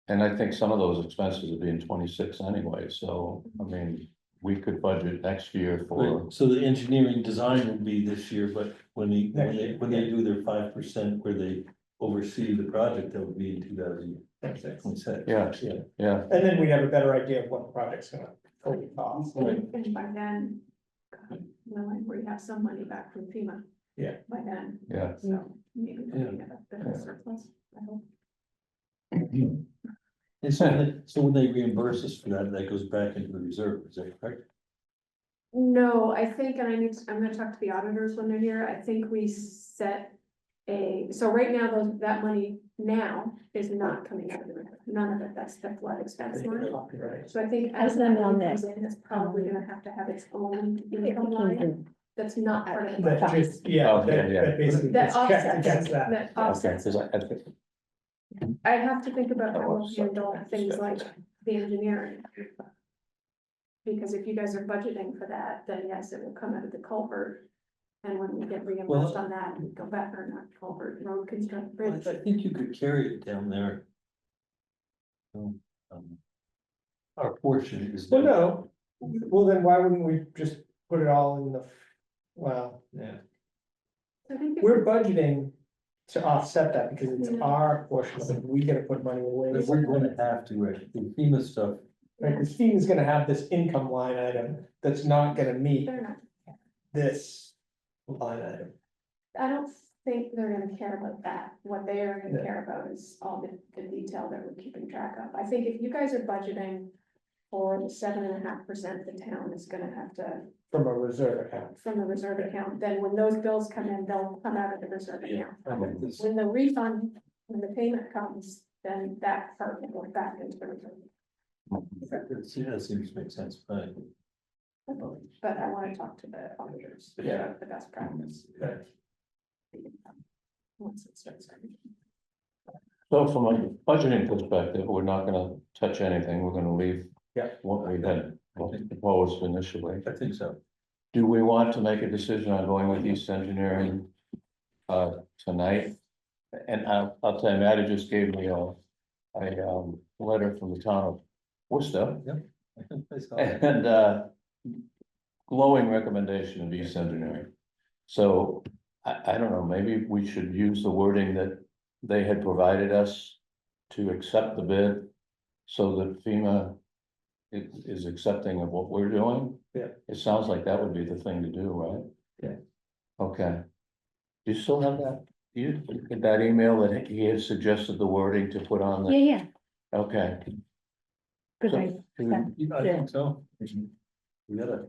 And I think some of those expenses will be in 26 anyway, so, I mean, we could budget next year for, So the engineering design will be this year, but when Next year, when they do their 5% where they oversee the project, that would be in 2026. yeah, yeah, And then we have a better idea of what the project's gonna fully cost. And by then, we have some money back from FEMA. Yeah. By then, yeah. so maybe Yeah. we get a bit of a surplus, I hope. And so when they reimburse us for that, that goes back into the reserve, is that correct? No, I think, and I'm gonna talk to the auditors when they're here, I think we set so right now, that money now is not coming out of the river, none of it, that's the flood expense line. Right. So I think As as them that on money this. comes in, it's probably gonna have to have its own income line, that's not part of the That budget. just, yeah, Okay, yeah. that basically That gets checked offsets, against that. that Okay, offsets. 'cause I think, I have to think about how we'll handle things like the engineering. Because if you guys are budgeting for that, then yes, it will come out of the culvert. And when we get reimbursed on that, we go back or not culvert, road construct I bridge. think you could carry it down there. Our portion is. Well, no, well, then why wouldn't we just put it all in the, well, yeah, I think if- we're budgeting to offset that because it's Yeah. our portion, so we gotta put money away. But we're gonna have to, right, the FEMA stuff, Right, the FEMA's gonna have this income line item that's not gonna meet They're not, this line item. I don't think they're gonna care about that. What they are gonna Yeah. care about is all the detail that we're keeping track of. I think if you guys are budgeting for the 7.5%, the town is gonna have to, From a reserve account. from the reserve account, then when those bills come in, they'll come out of the reserve account. Okay, this- When the refund, when the payment comes, then that part will go back into the reserve. that seems to make sense, but. I believe. But I wanna talk to the auditors Yeah. about the best practice. Okay. Once it starts coming. so from a budgeting perspective, we're not gonna touch anything, we're gonna leave. Yeah. What we had proposed initially. I think so. Do we want to make a decision on going with East Engineering tonight? And I'll tell you, Maddie just gave me a letter from the town of Worcester I think I saw that. and glowing recommendation of East Engineering. So I don't know, maybe we should use the wording that they had provided us to accept the bid so that FEMA is accepting of what we're doing. Yeah. It sounds like that would be the thing to do, right? Yeah. Okay. Do you still have that? That email that he had suggested the wording to put on the, Yeah, okay. cause So- I think so. We gotta.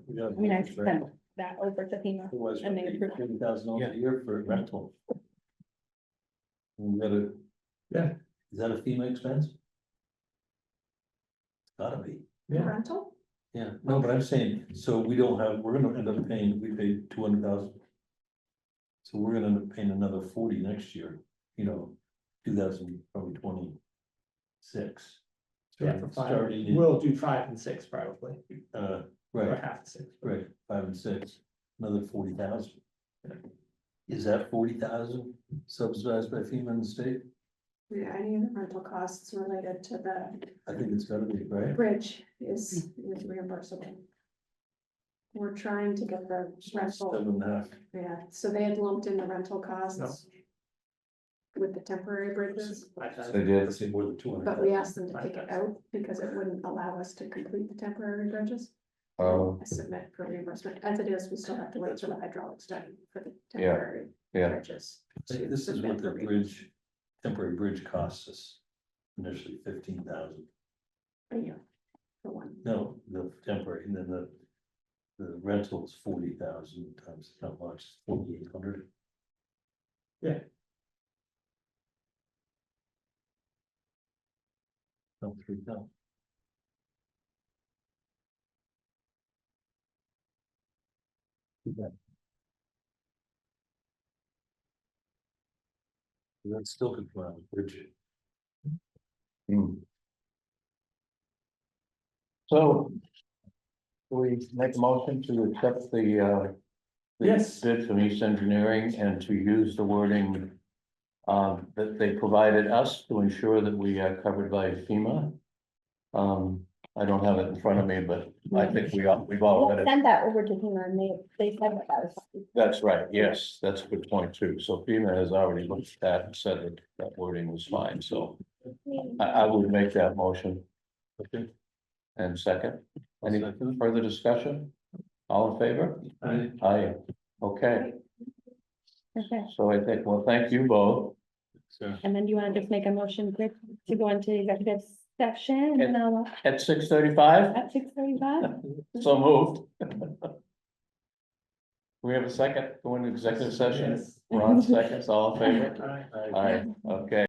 I sent that over to FEMA. Otherwise, and they approved it. $50,000 a year for rental. We gotta. Yeah. Is that a FEMA expense? It's gotta be. Yeah. Rental? Yeah, no, but I'm saying, so we don't have, we're gonna end up paying, we paid 200,000. So we're gonna end up paying another 40 next year, 2000, probably 26. Yeah, for five, Starting in, we'll do 5 and 6 probably, or right, half 6. right, 5 and 6, another 40,000. Is that 40,000 subsidized by FEMA and the state? Yeah, any of the rental costs related to the I think it's gotta be, right? bridge is reimbursable. We're trying to get the rental, 7.5. yeah, so they had lumped in the rental costs with the temporary bridges, They did. Let's say more than 200. but we asked them to take it out because it wouldn't allow us to complete the temporary bridges. Oh, Submit for reimbursement, as it is, we still have to wait for the hydraulic study for the Yeah, temporary yeah. bridges. to This is submit what the for bridge, temporary bridge costs us. Initially 15,000. a year for one. No, the temporary, and then the rental is 40,000 times how much, 4,800. Yeah. Come through now. That's still good for bridge. Hmm. So. We make a motion to accept the Yes. bid from East Engineering and to use the wording. That they provided us to ensure that we are covered by FEMA. I don't have it in front of me, but I think we've all We'll got it. send that over to him and they said that was. That's right, yes, that's a good point too. So FEMA has already looked at that and said that that wording was fine, so I would make that motion. Okay. And second, I'll any second. further discussion? All in favor? Aye. Aye, okay, Okay, so I think, well, thank you both. So, and then do you wanna just make a motion to go into executive session and then I'll, At 6:35, at 6:35? so moved. We have a second, go into executive session, Yes. Ron seconds, all in favor? Aye. Aye, okay.